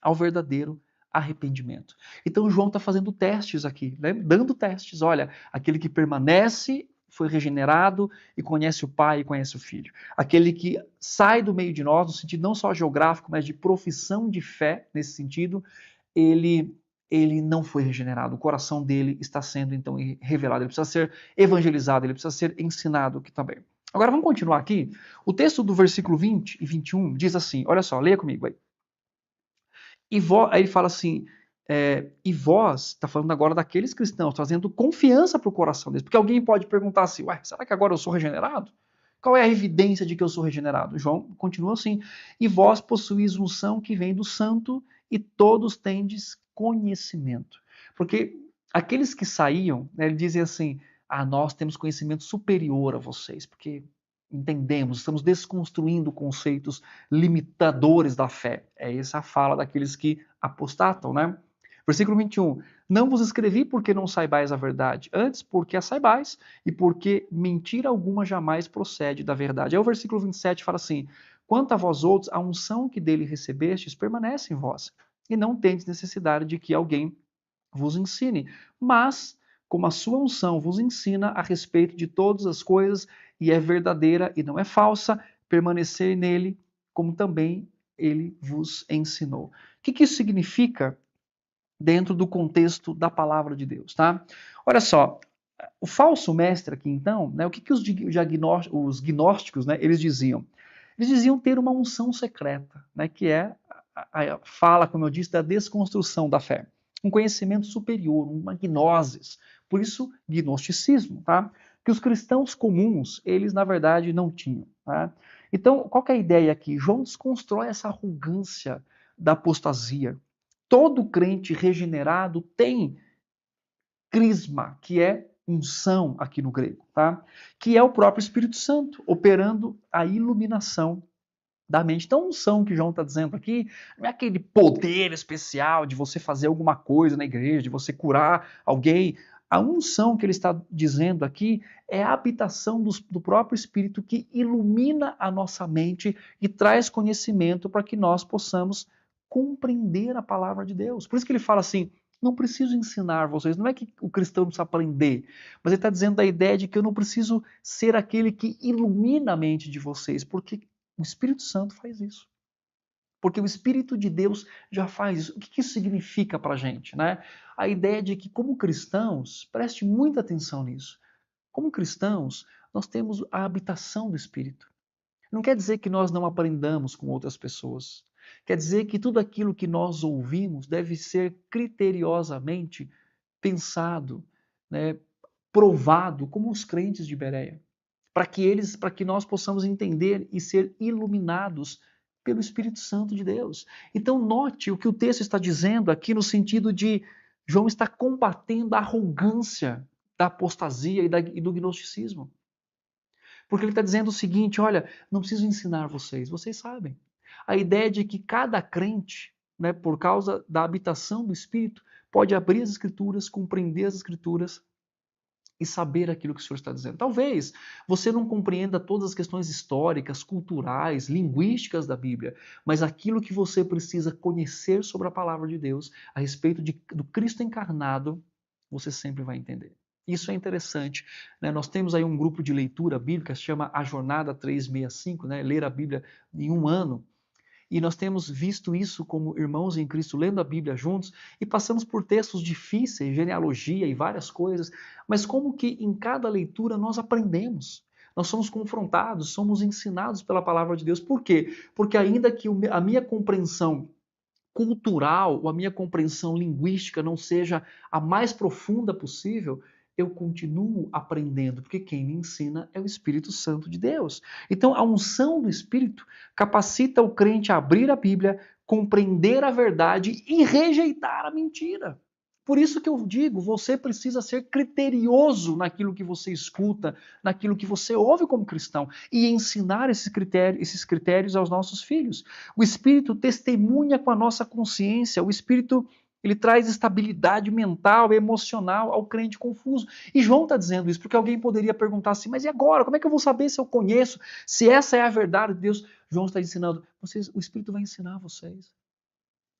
ao verdadeiro arrependimento. Então João está fazendo testes aqui, né? Dando testes. Olha, aquele que permanece foi regenerado e conhece o Pai e conhece o Filho. Aquele que sai do meio de nós, no sentido não só geográfico, mas de profissão de fé, nesse sentido, ele não foi regenerado. O coração dele está sendo então revelado. Ele precisa ser evangelizado, ele precisa ser ensinado aqui também. Agora vamos continuar aqui. O texto do versículo 20 e 21 diz assim, olha só, leia comigo aí. Aí ele fala assim, e vós, está falando agora daqueles cristãos, trazendo confiança para o coração deles. Porque alguém pode perguntar assim, ué, será que agora eu sou regenerado? Qual é a evidência de que eu sou regenerado? João continua assim, e vós possuís unção que vem do santo e todos tendes conhecimento. Porque aqueles que saíam, né, ele dizem assim, nós temos conhecimento superior a vocês, porque entendemos, estamos desconstruindo conceitos limitadores da fé. É essa a fala daqueles que apostatam, né? Versículo 21. Não vos escrevi porque não saibais a verdade, antes porque a saibais e porque mentira alguma jamais procede da verdade. Aí o versículo 27 fala assim, quanto a vós outros, a unção que dele recebestes permanece em vós, e não tendes necessidade de que alguém vos ensine, mas como a sua unção vos ensina a respeito de todas as coisas e é verdadeira e não é falsa, permanecer nele, como também ele vos ensinou. O que isso significa dentro do contexto da palavra de Deus, tá? Olha só, o falso mestre aqui então, né, o que os gnósticos, né, eles diziam? Eles diziam ter uma unção secreta, né, que é a fala, como eu disse, da desconstrução da fé. Um conhecimento superior, uma gnosis. Por isso, gnosticismo, tá? Que os cristãos comuns, eles na verdade não tinham. Tá? Então, qual que é a ideia aqui? João desconstrói essa arrogância da apostasia. Todo crente regenerado tem crisma, que é unção aqui no grego, tá? Que é o próprio Espírito Santo, operando a iluminação da mente. Então, a unção que João está dizendo aqui não é aquele poder especial de você fazer alguma coisa na igreja, de você curar alguém. A unção que ele está dizendo aqui é a habitação do próprio Espírito que ilumina a nossa mente e traz conhecimento para que nós possamos compreender a palavra de Deus. Por isso que ele fala assim, não preciso ensinar vocês. Não é que o cristão precisa aprender, mas ele está dizendo a ideia de que eu não preciso ser aquele que ilumina a mente de vocês, porque o Espírito Santo faz isso. Porque o Espírito de Deus já faz isso. O que isso significa para a gente? Né? A ideia de que, como cristãos, preste muita atenção nisso. Como cristãos, nós temos a habitação do Espírito. Não quer dizer que nós não aprendamos com outras pessoas. Quer dizer que tudo aquilo que nós ouvimos deve ser criteriosamente pensado, né, provado, como os crentes de Bereia, para que nós possamos entender e ser iluminados pelo Espírito Santo de Deus. Então note o que o texto está dizendo aqui no sentido de João está combatendo a arrogância da apostasia e do gnosticismo. Porque ele está dizendo o seguinte, olha, não preciso ensinar vocês, vocês sabem. A ideia de que cada crente, né, por causa da habitação do Espírito, pode abrir as Escrituras, compreender as Escrituras e saber aquilo que o Senhor está dizendo. Talvez você não compreenda todas as questões históricas, culturais, linguísticas da Bíblia, mas aquilo que você precisa conhecer sobre a palavra de Deus, a respeito do Cristo encarnado, você sempre vai entender. Isso é interessante. Né? Nós temos aí um grupo de leitura bíblica que se chama A Jornada 365, né? Ler a Bíblia em um ano. E nós temos visto isso como irmãos em Cristo, lendo a Bíblia juntos, e passamos por textos difíceis, genealogia e várias coisas, mas como que em cada leitura nós aprendemos. Nós somos confrontados, somos ensinados pela palavra de Deus. Por quê? Porque ainda que a minha compreensão cultural ou a minha compreensão linguística não seja a mais profunda possível, eu continuo aprendendo, porque quem me ensina é o Espírito Santo de Deus. Então, a unção do Espírito capacita o crente a abrir a Bíblia, compreender a verdade e rejeitar a mentira. Por isso que eu digo, você precisa ser criterioso naquilo que você escuta, naquilo que você ouve como cristão e ensinar esses critérios aos nossos filhos. O Espírito testemunha com a nossa consciência, o Espírito ele traz estabilidade mental e emocional ao crente confuso. E João está dizendo isso porque alguém poderia perguntar assim, mas e agora? Como é que eu vou saber se eu conheço, se essa é a verdade de Deus? João está ensinando, o Espírito vai ensinar vocês.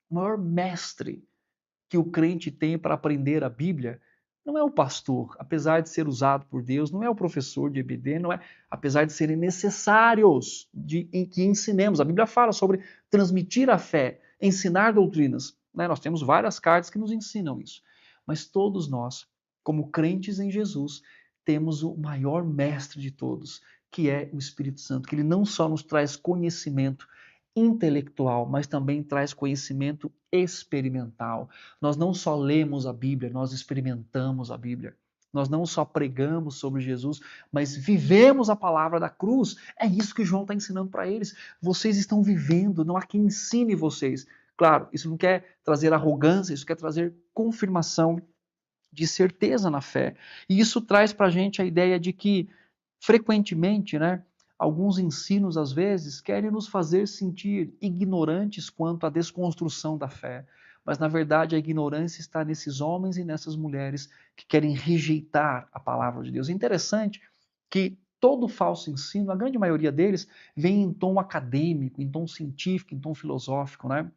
O maior mestre que o crente tem para aprender a Bíblia não é o pastor, apesar de ser usado por Deus, não é o professor de EBD, não é, apesar de serem necessários em que ensinemos. A Bíblia fala sobre transmitir a fé, ensinar doutrinas. Né? Nós temos várias cartas que nos ensinam isso. Mas todos nós, como crentes em Jesus, temos o maior mestre de todos, que é o Espírito Santo, que ele não só nos traz conhecimento intelectual, mas também traz conhecimento experimental. Nós não só lemos a Bíblia, nós experimentamos a Bíblia. Nós não só pregamos sobre Jesus, mas vivemos a palavra da cruz. É isso que João está ensinando para eles. Vocês estão vivendo, não há quem ensine vocês. Claro, isso não quer trazer arrogância, isso quer trazer confirmação de certeza na fé. E isso traz para a gente a ideia de que, frequentemente, né, alguns ensinos, às vezes, querem nos fazer sentir ignorantes quanto à desconstrução da fé. Mas, na verdade, a ignorância está nesses homens e nessas mulheres que querem rejeitar a palavra de Deus. É interessante que todo falso ensino, a grande maioria deles, vem em tom acadêmico, em tom científico, em tom filosófico, né?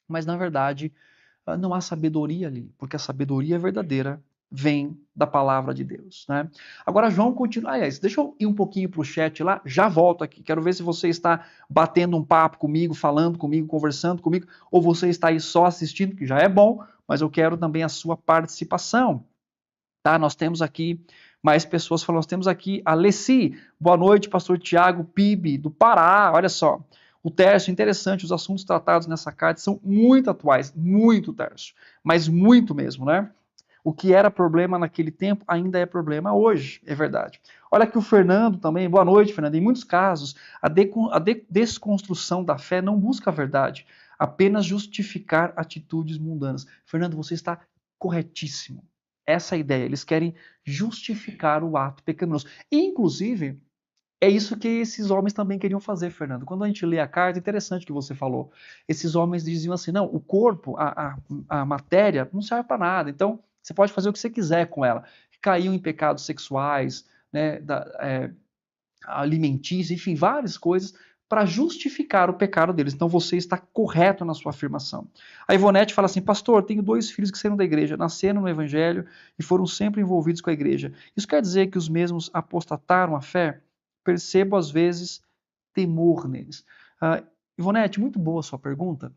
Mas, na verdade, não há sabedoria ali, porque a sabedoria verdadeira vem da palavra de Deus, né? Agora João continua, deixa eu ir um pouquinho para o chat lá, já volto aqui, quero ver se você está batendo um papo comigo, falando comigo, conversando comigo, ou você está aí só assistindo, que já é bom, mas eu quero também a sua participação, tá? Nós temos aqui mais pessoas falando, nós temos aqui a Leci, boa noite, pastor Tiago Pibe, do Pará, olha só, o Tércio, interessante, os assuntos tratados nessa carta são muito atuais, muito, Tércio, mas muito mesmo, né? O que era problema naquele tempo ainda é problema hoje, é verdade. Olha aqui o Fernando também, boa noite, Fernando. Em muitos casos, a desconstrução da fé não busca a verdade, apenas justificar atitudes mundanas. Fernando, você está corretíssimo. Essa é a ideia, eles querem justificar o ato pecaminoso. E, inclusive, é isso que esses homens também queriam fazer, Fernando. Quando a gente lê a carta, interessante o que você falou. Esses homens diziam assim: não, o corpo, a matéria, não serve para nada. Então, você pode fazer o que você quiser com ela. Caíam em pecados sexuais, né, alimentícios, enfim, várias coisas para justificar o pecado deles. Então, você está correto na sua afirmação. A Ivonete fala assim: pastor, tenho 2 filhos que saíram da igreja, nasceram no evangelho e foram sempre envolvidos com a igreja. Isso quer dizer que os mesmos apostataram a fé? Percebo, às vezes, temor neles. Ivonete, muito boa a sua pergunta.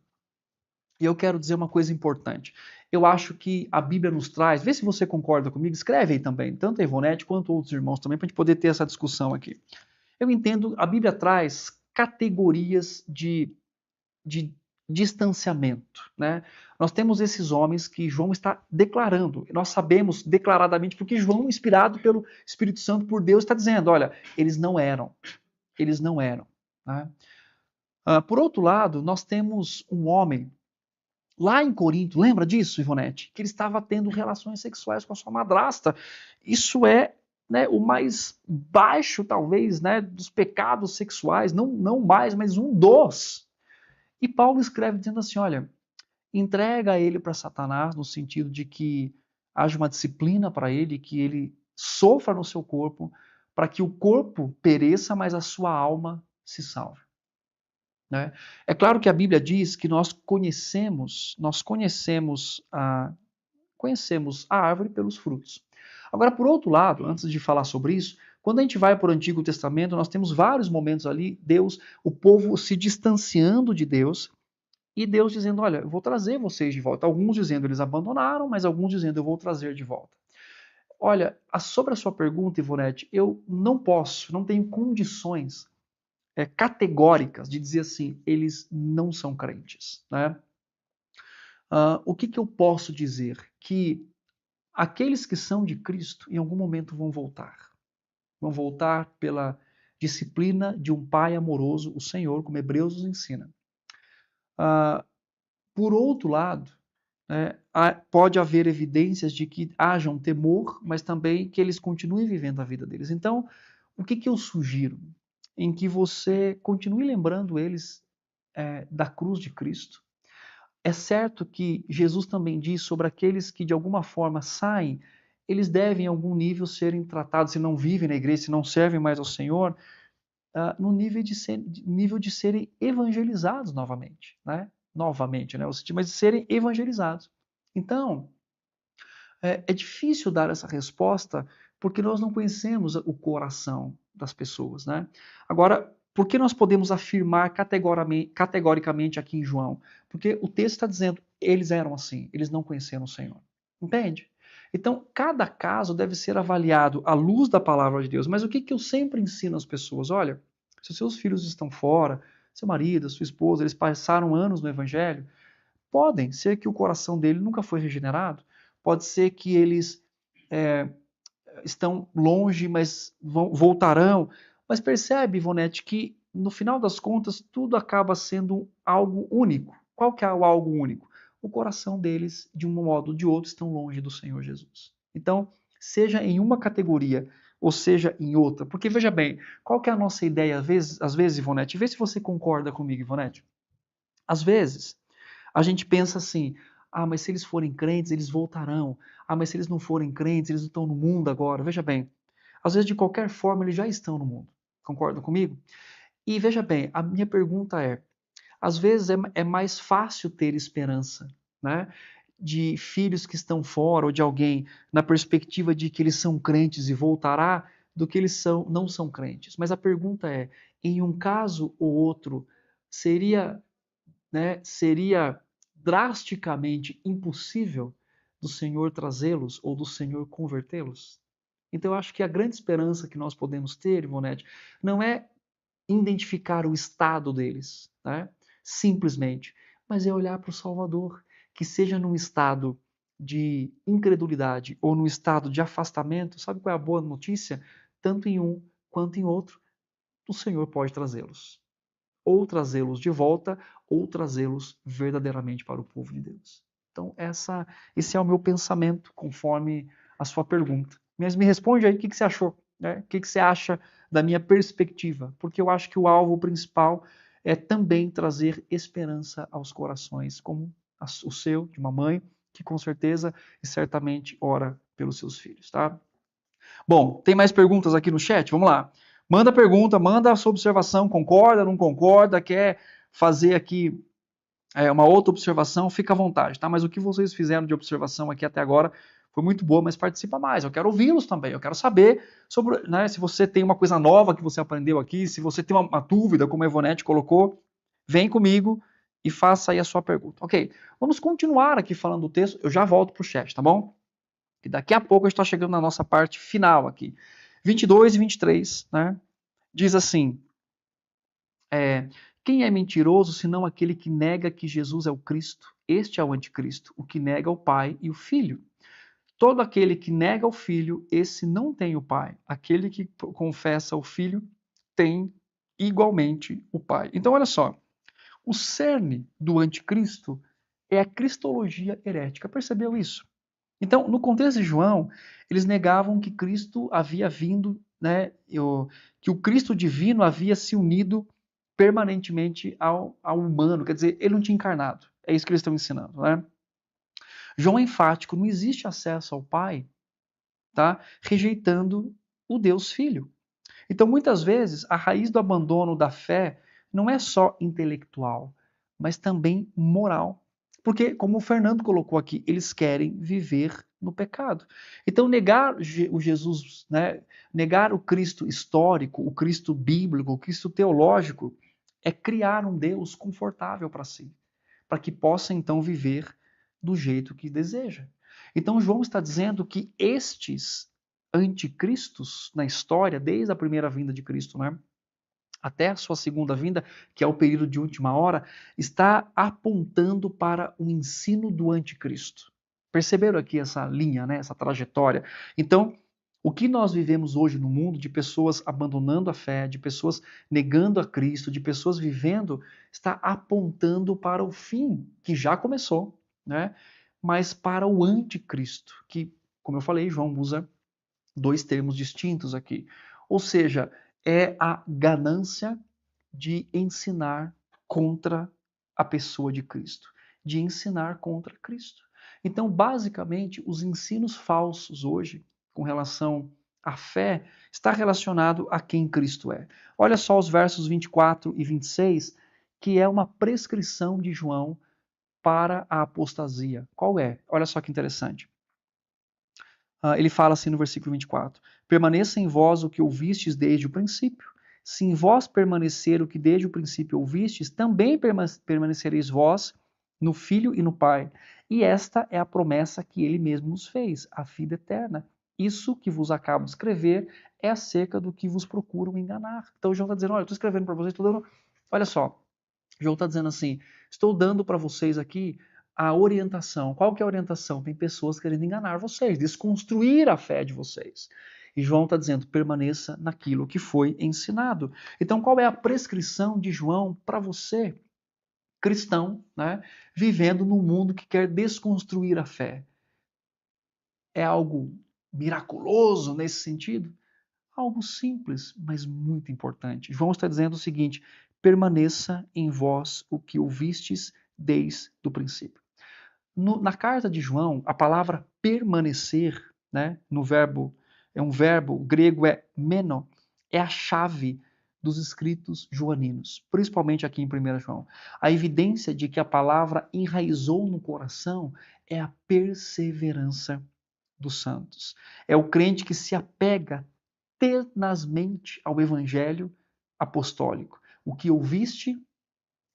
E eu quero dizer uma coisa importante. Eu acho que a Bíblia nos traz, vê se você concorda comigo, escreve aí também, tanto a Ivonete quanto outros irmãos também, para a gente poder ter essa discussão aqui. Eu entendo, a Bíblia traz categorias de distanciamento, né? Nós temos esses homens que João está declarando, nós sabemos declaradamente, porque João, inspirado pelo Espírito Santo por Deus, está dizendo, olha, eles não eram, né? Por outro lado, nós temos um homem lá em Corinto, lembra disso, Ivonete? Que ele estava tendo relações sexuais com a sua madrasta. Isso é, né, o mais baixo, talvez, né, dos pecados sexuais, não mais, mas um dos. E Paulo escreve dizendo assim, olha, entrega ele para Satanás no sentido de que haja uma disciplina para ele, que ele sofra no seu corpo, para que o corpo pereça, mas a sua alma se salve. Né? É claro que a Bíblia diz que nós conhecemos a árvore pelos frutos. Agora, por outro lado, antes de falar sobre isso, quando a gente vai para o Antigo Testamento, nós temos vários momentos ali, o povo se distanciando de Deus, e Deus dizendo, olha, eu vou trazer vocês de volta. Alguns dizendo eles abandonaram, mas alguns dizendo eu vou trazer de volta. Olha, sobre a sua pergunta, Ivonete, eu não tenho condições categóricas de dizer assim, eles não são crentes. Né? O que eu posso dizer? Que aqueles que são de Cristo, em algum momento vão voltar. Vão voltar pela disciplina de um Pai amoroso, o Senhor, como Hebreus nos ensina. Por outro lado, pode haver evidências de que haja um temor, mas também que eles continuem vivendo a vida deles. Então, o que eu sugiro? Em que você continue lembrando eles da cruz de Cristo. É certo que Jesus também diz sobre aqueles que de alguma forma saem, eles devem em algum nível serem tratados, se não vivem na igreja, se não servem mais ao Senhor, no nível de serem evangelizados novamente, né? Novamente, né? Mas de serem evangelizados. Então, é difícil dar essa resposta porque nós não conhecemos o coração das pessoas, né? Agora, por que nós podemos afirmar categoricamente aqui em João? Porque o texto está dizendo, eles eram assim, eles não conheceram o Senhor. Entende? Então, cada caso deve ser avaliado à luz da palavra de Deus. Mas o que eu sempre ensino às pessoas? Olha, se os seus filhos estão fora, seu marido, sua esposa, eles passaram anos no Evangelho, podem ser que o coração dele nunca foi regenerado, pode ser que eles é, estão longe, mas voltarão. Mas percebe, Ivonete, que no final das contas tudo acaba sendo algo único. Qual que é o algo único? O coração deles, de um modo ou de outro, estão longe do Senhor Jesus. Então, seja em uma categoria ou seja em outra, porque veja bem, qual que é a nossa ideia às vezes, Ivonete? Vê se você concorda comigo, Ivonete. Às vezes, a gente pensa assim, mas se eles forem crentes, eles voltarão. Mas se eles não forem crentes, eles estão no mundo agora. Veja bem, às vezes, de qualquer forma, eles já estão no mundo. Concorda comigo? E veja bem, a minha pergunta às vezes é mais fácil ter esperança, né? De filhos que estão fora ou de alguém na perspectiva de que eles são crentes e voltará, do que eles não são crentes. Mas a pergunta em um caso ou outro, seria drasticamente impossível do Senhor trazê-los ou do Senhor convertê-los? Então eu acho que a grande esperança que nós podemos ter, Ivonete, não é identificar o estado deles, né? Simplesmente, mas é olhar para o Salvador, que seja num estado de incredulidade ou num estado de afastamento, sabe qual é a boa notícia? Tanto em um quanto em outro, o Senhor pode trazê-los ou trazê-los de volta, ou trazê-los verdadeiramente para o povo de Deus. Então, esse é o meu pensamento, conforme a sua pergunta. Mas me responde aí o que você achou, né? O que você acha da minha perspectiva? Porque eu acho que o alvo principal é também trazer esperança aos corações, como o seu, de uma mãe, que com certeza e certamente ora pelos seus filhos, tá? Bom, tem mais perguntas aqui no chat? Vamos lá. Manda pergunta, manda a sua observação, concorda, não concorda, quer fazer aqui uma outra observação, fica à vontade, tá? Mas o que vocês fizeram de observação aqui até agora foi muito boa, mas participa mais. Eu quero ouvi-los também, eu quero saber sobre, né, se você tem uma coisa nova que você aprendeu aqui, se você tem uma dúvida, como a Ivonete colocou, vem comigo e faça aí a sua pergunta. Ok, vamos continuar aqui falando do texto, eu já volto para o chat, tá bom? E daqui a pouco a gente está chegando na nossa parte final aqui. 22 e 23, né? Diz assim, quem é mentiroso senão aquele que nega que Jesus é o Cristo? Este é o anticristo, o que nega o Pai e o Filho. Todo aquele que nega o Filho, esse não tem o Pai. Aquele que confessa o Filho tem igualmente o Pai. Então, olha só, o cerne do anticristo é a cristologia herética. Percebeu isso? Então, no contexto de João, eles negavam que Cristo havia vindo, né, que o Cristo divino havia se unido permanentemente ao humano, quer dizer, ele não tinha encarnado. É isso que eles estão ensinando, né? João é enfático, não existe acesso ao Pai, tá? Rejeitando o Deus Filho. Então, muitas vezes, a raiz do abandono da fé não é só intelectual, mas também moral. Porque, como o Fernando colocou aqui, eles querem viver no pecado. Então, negar o Jesus, né, negar o Cristo histórico, o Cristo bíblico, o Cristo teológico, é criar um Deus confortável para si, para que possa então viver do jeito que deseja. Então, João está dizendo que estes anticristos na história, desde a primeira vinda de Cristo, né, até a sua segunda vinda, que é o período de última hora, está apontando para o ensino do anticristo. Perceberam aqui essa linha, né, essa trajetória? Então, o que nós vivemos hoje no mundo de pessoas abandonando a fé, de pessoas negando a Cristo, de pessoas vivendo, está apontando para o fim, que já começou, né? mas para o anticristo, que, como eu falei, João usa dois termos distintos aqui. Ou seja, é a ganância de ensinar contra a pessoa de Cristo, de ensinar contra Cristo. Então, basicamente, os ensinos falsos hoje, com relação à fé, está relacionado a quem Cristo é. Olha só os versos 24 e 26, que é uma prescrição de João para a apostasia. Qual é? Olha só que interessante. Ele fala assim no versículo 24: permaneça em vós o que ouvistes desde o princípio. Se em vós permanecer o que desde o princípio ouvistes, também permanecereis vós no Filho e no Pai. E esta é a promessa que ele mesmo nos fez, a vida eterna. Isso que vos acabo de escrever é acerca do que vos procuram enganar. Então João está dizendo, olha, eu estou escrevendo para vocês, estou dando... Olha só, João está dizendo assim, estou dando para vocês aqui a orientação. Qual que é a orientação? Tem pessoas querendo enganar vocês, desconstruir a fé de vocês. E João está dizendo, permaneça naquilo que foi ensinado. Então, qual é a prescrição de João para você, cristão, né, vivendo num mundo que quer desconstruir a fé? É algo miraculoso nesse sentido? Algo simples, mas muito importante. João está dizendo o seguinte, permaneça em vós o que ouvistes desde o princípio. Na carta de João, a palavra permanecer, né, no verbo, é um verbo, o grego é meno, é a chave dos escritos joaninos, principalmente aqui em 1 João. A evidência de que a palavra enraizou no coração é a perseverança dos santos. É o crente que se apega tenazmente ao evangelho apostólico, o que ouviste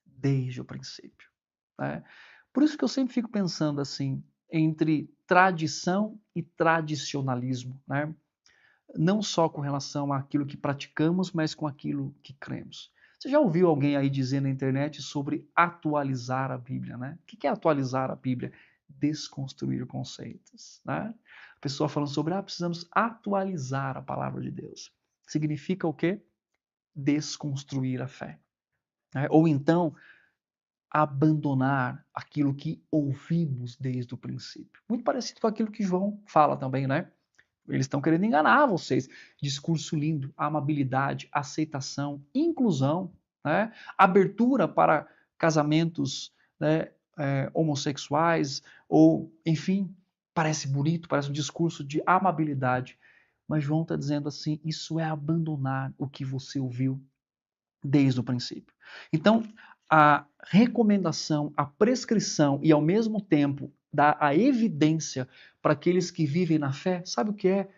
desde o princípio, né? Por isso que eu sempre fico pensando assim, entre tradição e tradicionalismo, né? Não só com relação àquilo que praticamos, mas com aquilo que cremos. Você já ouviu alguém aí dizer na internet sobre atualizar a Bíblia, né? O que é atualizar a Bíblia? Desconstruir conceitos, né? A pessoa falando sobre, precisamos atualizar a palavra de Deus. Significa o quê? Desconstruir a fé, né? Ou então, abandonar aquilo que ouvimos desde o princípio. Muito parecido com aquilo que João fala também, né? Eles estão querendo enganar vocês. Discurso lindo, amabilidade, aceitação, inclusão, né? Abertura para casamentos, né, homossexuais, ou, enfim, parece bonito, parece um discurso de amabilidade. Mas João está dizendo assim: isso é abandonar o que você ouviu desde o princípio. Então, a recomendação, a prescrição e, ao mesmo tempo, a evidência para aqueles que vivem na fé, sabe o que é?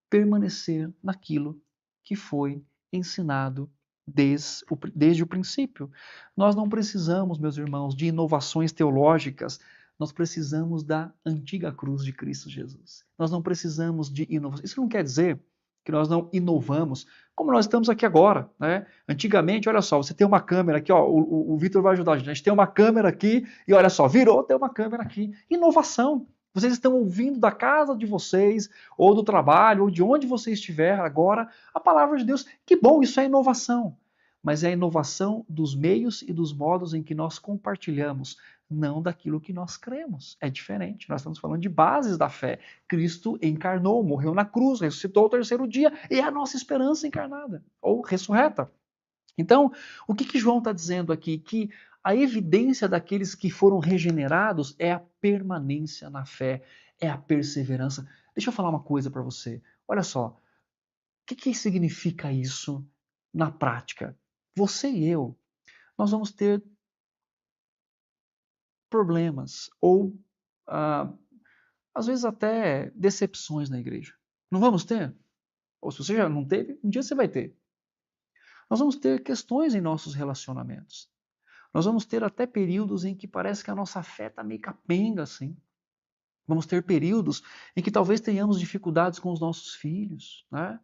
Permanecer naquilo que foi ensinado desde o princípio. Nós não precisamos, meus irmãos, de inovações teológicas, nós precisamos da antiga cruz de Cristo Jesus. Nós não precisamos de inovações. Isso não quer dizer que nós não inovamos, como nós estamos aqui agora, né? Antigamente, olha só, você tem uma câmera aqui, ó, o Vitor vai ajudar a gente tem uma câmera aqui, e olha só, virou, tem uma câmera aqui. Inovação. Vocês estão ouvindo da casa de vocês, ou do trabalho, ou de onde você estiver agora, a palavra de Deus. Que bom, isso é inovação. Mas é a inovação dos meios e dos modos em que nós compartilhamos, não daquilo que nós cremos. É diferente. Nós estamos falando de bases da fé. Cristo encarnou, morreu na cruz, ressuscitou ao terceiro dia, e é a nossa esperança encarnada, ou ressurreta. Então, o que João está dizendo aqui? Que a evidência daqueles que foram regenerados é a permanência na fé, é a perseverança. Deixa eu falar uma coisa para você. Olha só, o que significa isso na prática? Você e eu, nós vamos ter problemas ou, às vezes, até decepções na igreja. Não vamos ter? Ou se você já não teve, um dia você vai ter. Nós vamos ter questões em nossos relacionamentos. Nós vamos ter até períodos em que parece que a nossa fé está meio capenga, assim. Vamos ter períodos em que talvez tenhamos dificuldades com os nossos filhos, né?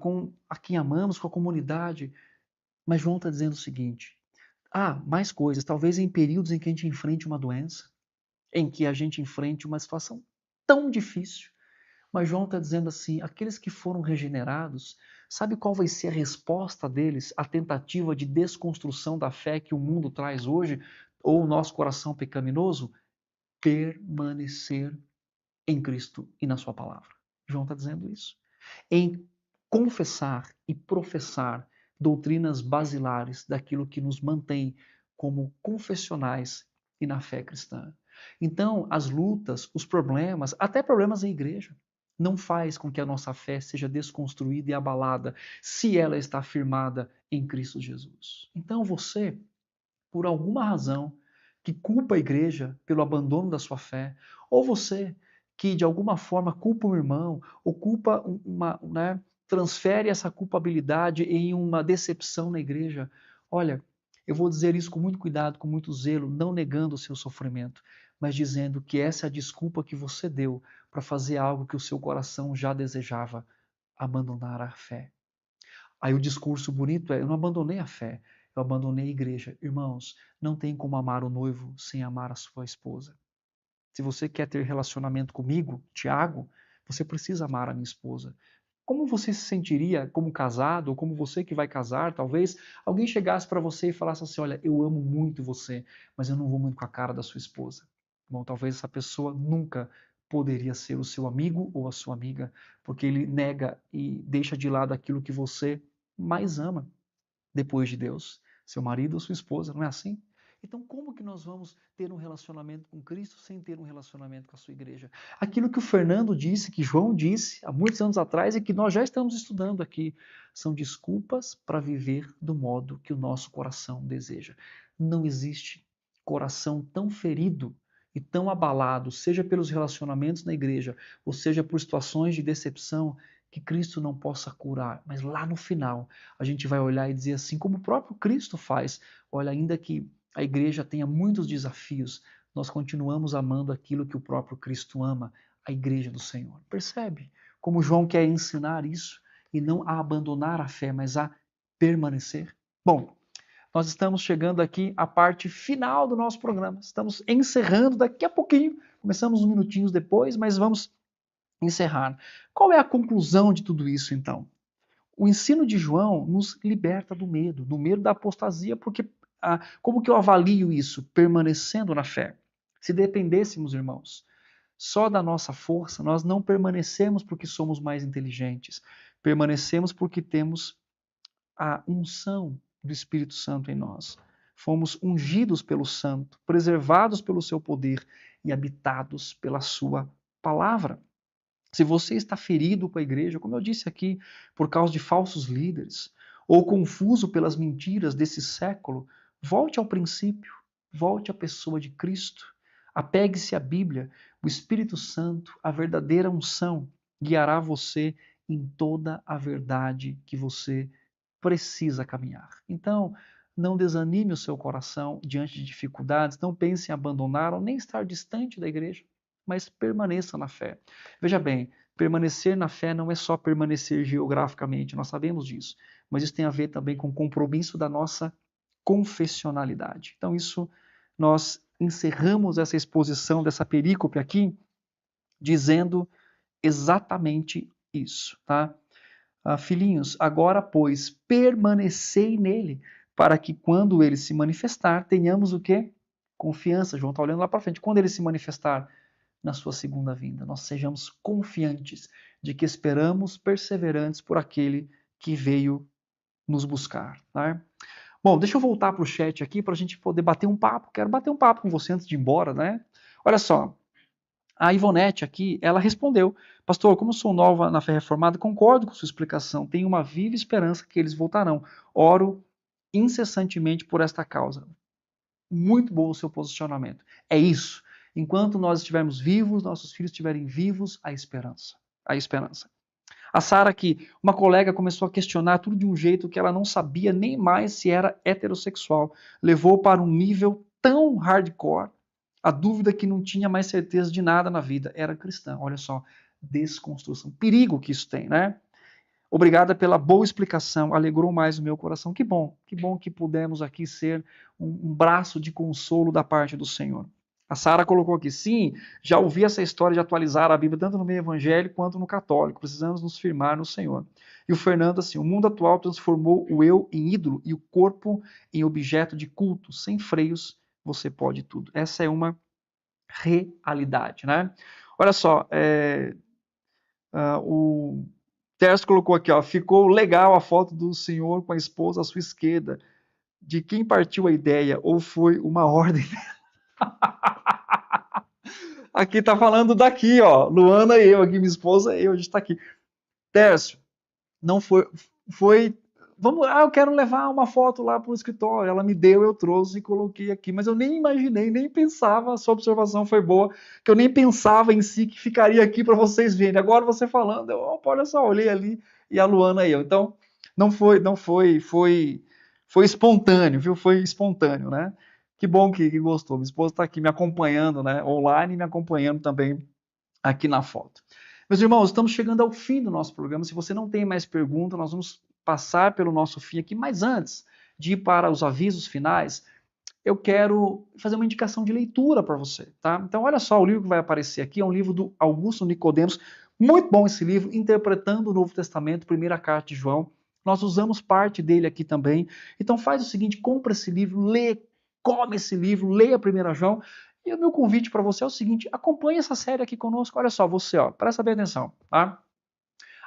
Com a quem amamos, com a comunidade. Mas João está dizendo o seguinte: mais coisas. Talvez em períodos em que a gente enfrente uma doença, em que a gente enfrente uma situação tão difícil. Mas João está dizendo assim: aqueles que foram regenerados, sabe qual vai ser a resposta deles à tentativa de desconstrução da fé que o mundo traz hoje, ou o nosso coração pecaminoso? permanecer em Cristo e na sua palavra. João está dizendo isso. Em confessar e professar doutrinas basilares daquilo que nos mantém como confessionais e na fé cristã. Então, as lutas, os problemas, até problemas em igreja, não faz com que a nossa fé seja desconstruída e abalada se ela está firmada em Cristo Jesus. Então, você, por alguma razão, que culpa a igreja pelo abandono da sua fé, ou você que de alguma forma culpa um irmão, ou culpa transfere essa culpabilidade em uma decepção na igreja. Olha, eu vou dizer isso com muito cuidado, com muito zelo, não negando o seu sofrimento, mas dizendo que essa é a desculpa que você deu para fazer algo que o seu coração já desejava, abandonar a fé. Aí o discurso bonito é: eu não abandonei a fé, eu abandonei a igreja. Irmãos, não tem como amar o noivo sem amar a sua esposa. Se você quer ter relacionamento comigo, Tiago, você precisa amar a minha esposa. Como você se sentiria como casado, ou como você que vai casar, talvez alguém chegasse para você e falasse assim: olha, eu amo muito você, mas eu não vou muito com a cara da sua esposa. Bom, talvez essa pessoa nunca poderia ser o seu amigo ou a sua amiga, porque ele nega e deixa de lado aquilo que você mais ama depois de Deus, seu marido ou sua esposa, não é assim? Então, como que nós vamos ter um relacionamento com Cristo sem ter um relacionamento com a sua igreja? Aquilo que o Fernando disse, que João disse há muitos anos atrás e que nós já estamos estudando aqui, são desculpas para viver do modo que o nosso coração deseja. Não existe coração tão ferido e tão abalado, seja pelos relacionamentos na igreja, ou seja por situações de decepção, que Cristo não possa curar. Mas lá no final, a gente vai olhar e dizer assim, como o próprio Cristo faz: olha, ainda que a igreja tenha muitos desafios, nós continuamos amando aquilo que o próprio Cristo ama, a igreja do Senhor. Percebe como João quer ensinar isso e não a abandonar a fé, mas a permanecer? Bom, nós estamos chegando aqui à parte final do nosso programa. Estamos encerrando daqui a pouquinho. Começamos uns minutinhos depois, mas vamos encerrar. Qual é a conclusão de tudo isso, então? O ensino de João nos liberta do medo da apostasia, porque como que eu avalio isso? Permanecendo na fé. Se dependêssemos, irmãos, só da nossa força, nós não permanecemos porque somos mais inteligentes. Permanecemos porque temos a unção do Espírito Santo em nós. Fomos ungidos pelo Santo, preservados pelo seu poder e habitados pela sua palavra. Se você está ferido com a igreja, como eu disse aqui, por causa de falsos líderes, ou confuso pelas mentiras desse século, volte ao princípio, volte à pessoa de Cristo, apegue-se à Bíblia, o Espírito Santo, a verdadeira unção, guiará você em toda a verdade que você precisa caminhar. Então, não desanime o seu coração diante de dificuldades, não pense em abandonar ou nem estar distante da igreja, mas permaneça na fé. Veja bem, permanecer na fé não é só permanecer geograficamente, nós sabemos disso, mas isso tem a ver também com o compromisso da nossa confessionalidade. Então, isso nós encerramos essa exposição dessa perícope aqui dizendo exatamente isso, tá? Filhinhos, agora, pois, permanecei nele, para que quando ele se manifestar, tenhamos o quê? Confiança. João está olhando lá para frente. Quando ele se manifestar na sua segunda vinda, nós sejamos confiantes de que esperamos perseverantes por aquele que veio nos buscar. Tá? Bom, deixa eu voltar para o chat aqui para a gente poder bater um papo. Quero bater um papo com você antes de ir embora, né? Olha só, a Ivonete aqui, ela respondeu: pastor, como sou nova na fé reformada, concordo com sua explicação, tenho uma viva esperança que eles voltarão. Oro incessantemente por esta causa. Muito bom o seu posicionamento. É isso. Enquanto nós estivermos vivos, nossos filhos estiverem vivos, a esperança. A esperança. A Sara aqui, uma colega começou a questionar tudo de um jeito que ela não sabia nem mais se era heterossexual. Levou para um nível tão hardcore a dúvida que não tinha mais certeza de nada na vida. Era cristã. Olha só, desconstrução. Perigo que isso tem, né? Obrigada pela boa explicação, alegrou mais o meu coração. Que bom que pudemos aqui ser um braço de consolo da parte do Senhor. A Sara colocou aqui: sim, já ouvi essa história de atualizar a Bíblia tanto no meio evangélico quanto no católico. Precisamos nos firmar no Senhor. E o Fernando assim: o mundo atual transformou o eu em ídolo e o corpo em objeto de culto. Sem freios, você pode tudo. Essa é uma realidade, né? Olha só, o Tércio colocou aqui, ó, ficou legal a foto do senhor com a esposa à sua esquerda. De quem partiu a ideia ou foi uma ordem? Aqui tá falando daqui, ó, Luana e eu, aqui minha esposa e eu, a gente tá aqui. Tércio, não foi, eu quero levar uma foto lá para o escritório. Ela me deu, eu trouxe e coloquei aqui, mas eu nem imaginei, nem pensava, a sua observação foi boa, que eu nem pensava em si que ficaria aqui para vocês verem. Agora você falando, olha só, olhei ali e a Luana e eu. Então, foi espontâneo, viu? Foi espontâneo, né? Que bom que gostou. Minha esposa está aqui me acompanhando, né? Online e me acompanhando também aqui na foto. Meus irmãos, estamos chegando ao fim do nosso programa. Se você não tem mais pergunta, nós vamos passar pelo nosso fim aqui. Mas antes de ir para os avisos finais, eu quero fazer uma indicação de leitura para você, tá? Então, olha só, o livro que vai aparecer aqui é um livro do Augusto Nicodemos. Muito bom esse livro, Interpretando o Novo Testamento, Primeira Carta de João. Nós usamos parte dele aqui também. Então, faz o seguinte, compra esse livro, lê, come esse livro, leia 1 João. E o meu convite para você é o seguinte, acompanhe essa série aqui conosco. Olha só, você, ó, presta bem atenção, tá?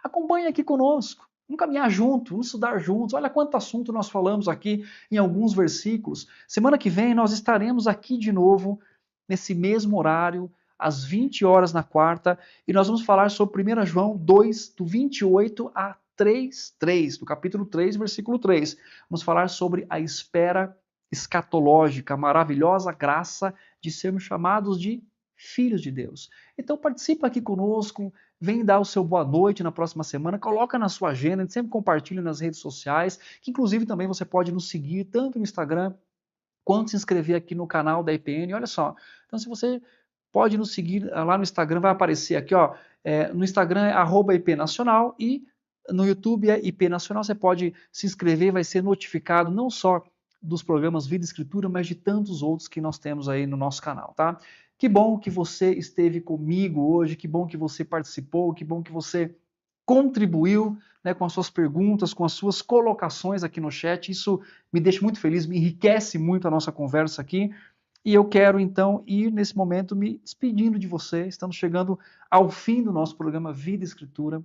Acompanhe aqui conosco. Vamos caminhar junto, vamos estudar juntos. Olha quanto assunto nós falamos aqui em alguns versículos. Semana que vem nós estaremos aqui de novo, nesse mesmo horário, às 20 horas na quarta, e nós vamos falar sobre 1 João 2, do 28 a 3, do capítulo 3, versículo 3. Vamos falar sobre a espera escatológica, a maravilhosa graça de sermos chamados de filhos de Deus. Então participa aqui conosco, vem dar o seu boa noite na próxima semana, coloca na sua agenda, a gente sempre compartilha nas redes sociais, que inclusive também você pode nos seguir tanto no Instagram, quanto se inscrever aqui no canal da IPN. Olha só, então se você pode nos seguir lá no Instagram, vai aparecer aqui, ó, no Instagram é @IPNacional e no YouTube é IP Nacional, você pode se inscrever, vai ser notificado não só dos programas Vida e Escritura, mas de tantos outros que nós temos aí no nosso canal, tá? Que bom que você esteve comigo hoje, que bom que você participou, que bom que você contribuiu, né, com as suas perguntas, com as suas colocações aqui no chat. Isso me deixa muito feliz, me enriquece muito a nossa conversa aqui. E eu quero então ir nesse momento me despedindo de você. Estamos chegando ao fim do nosso programa Vida e Escritura.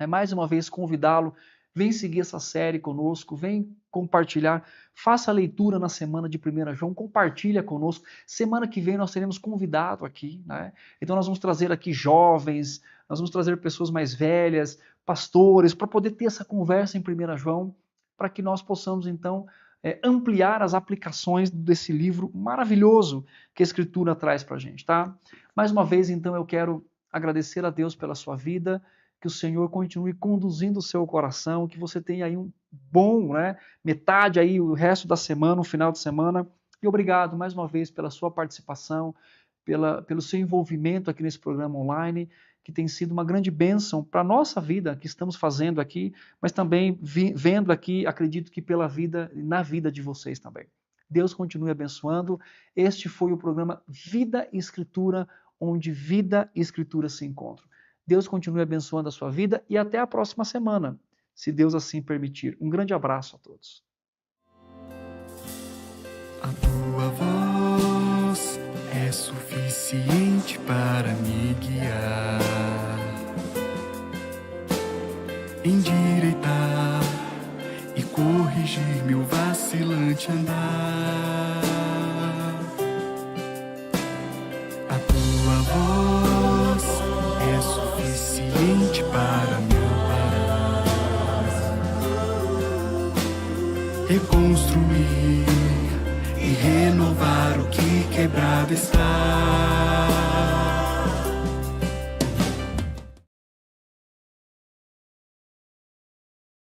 Mais uma vez convidá-lo, vem seguir essa série conosco, vem compartilhar, faça a leitura na semana de 1 João, compartilha conosco. Semana que vem nós teremos convidado aqui, né? Então nós vamos trazer aqui jovens, nós vamos trazer pessoas mais velhas, pastores, para poder ter essa conversa em 1 João, para que nós possamos então ampliar as aplicações desse livro maravilhoso que a Escritura traz para a gente, tá? Mais uma vez então eu quero agradecer a Deus pela sua vida, que o Senhor continue conduzindo o seu coração, que você tenha aí um bom, né, metade aí, o resto da semana, o final de semana. E obrigado mais uma vez pela sua participação, pelo seu envolvimento aqui nesse programa online, que tem sido uma grande bênção para a nossa vida, que estamos fazendo aqui, mas também vendo aqui, acredito que pela vida, na vida de vocês também. Deus continue abençoando. Este foi o programa Vida e Escritura, onde vida e escritura se encontram. Deus continue abençoando a sua vida e até a próxima semana, se Deus assim permitir. Um grande abraço a todos. A tua voz é suficiente para me guiar, endireitar e corrigir meu vacilante andar. A tua voz é suficiente para me amparar, reconstruir e renovar o que quebrado está.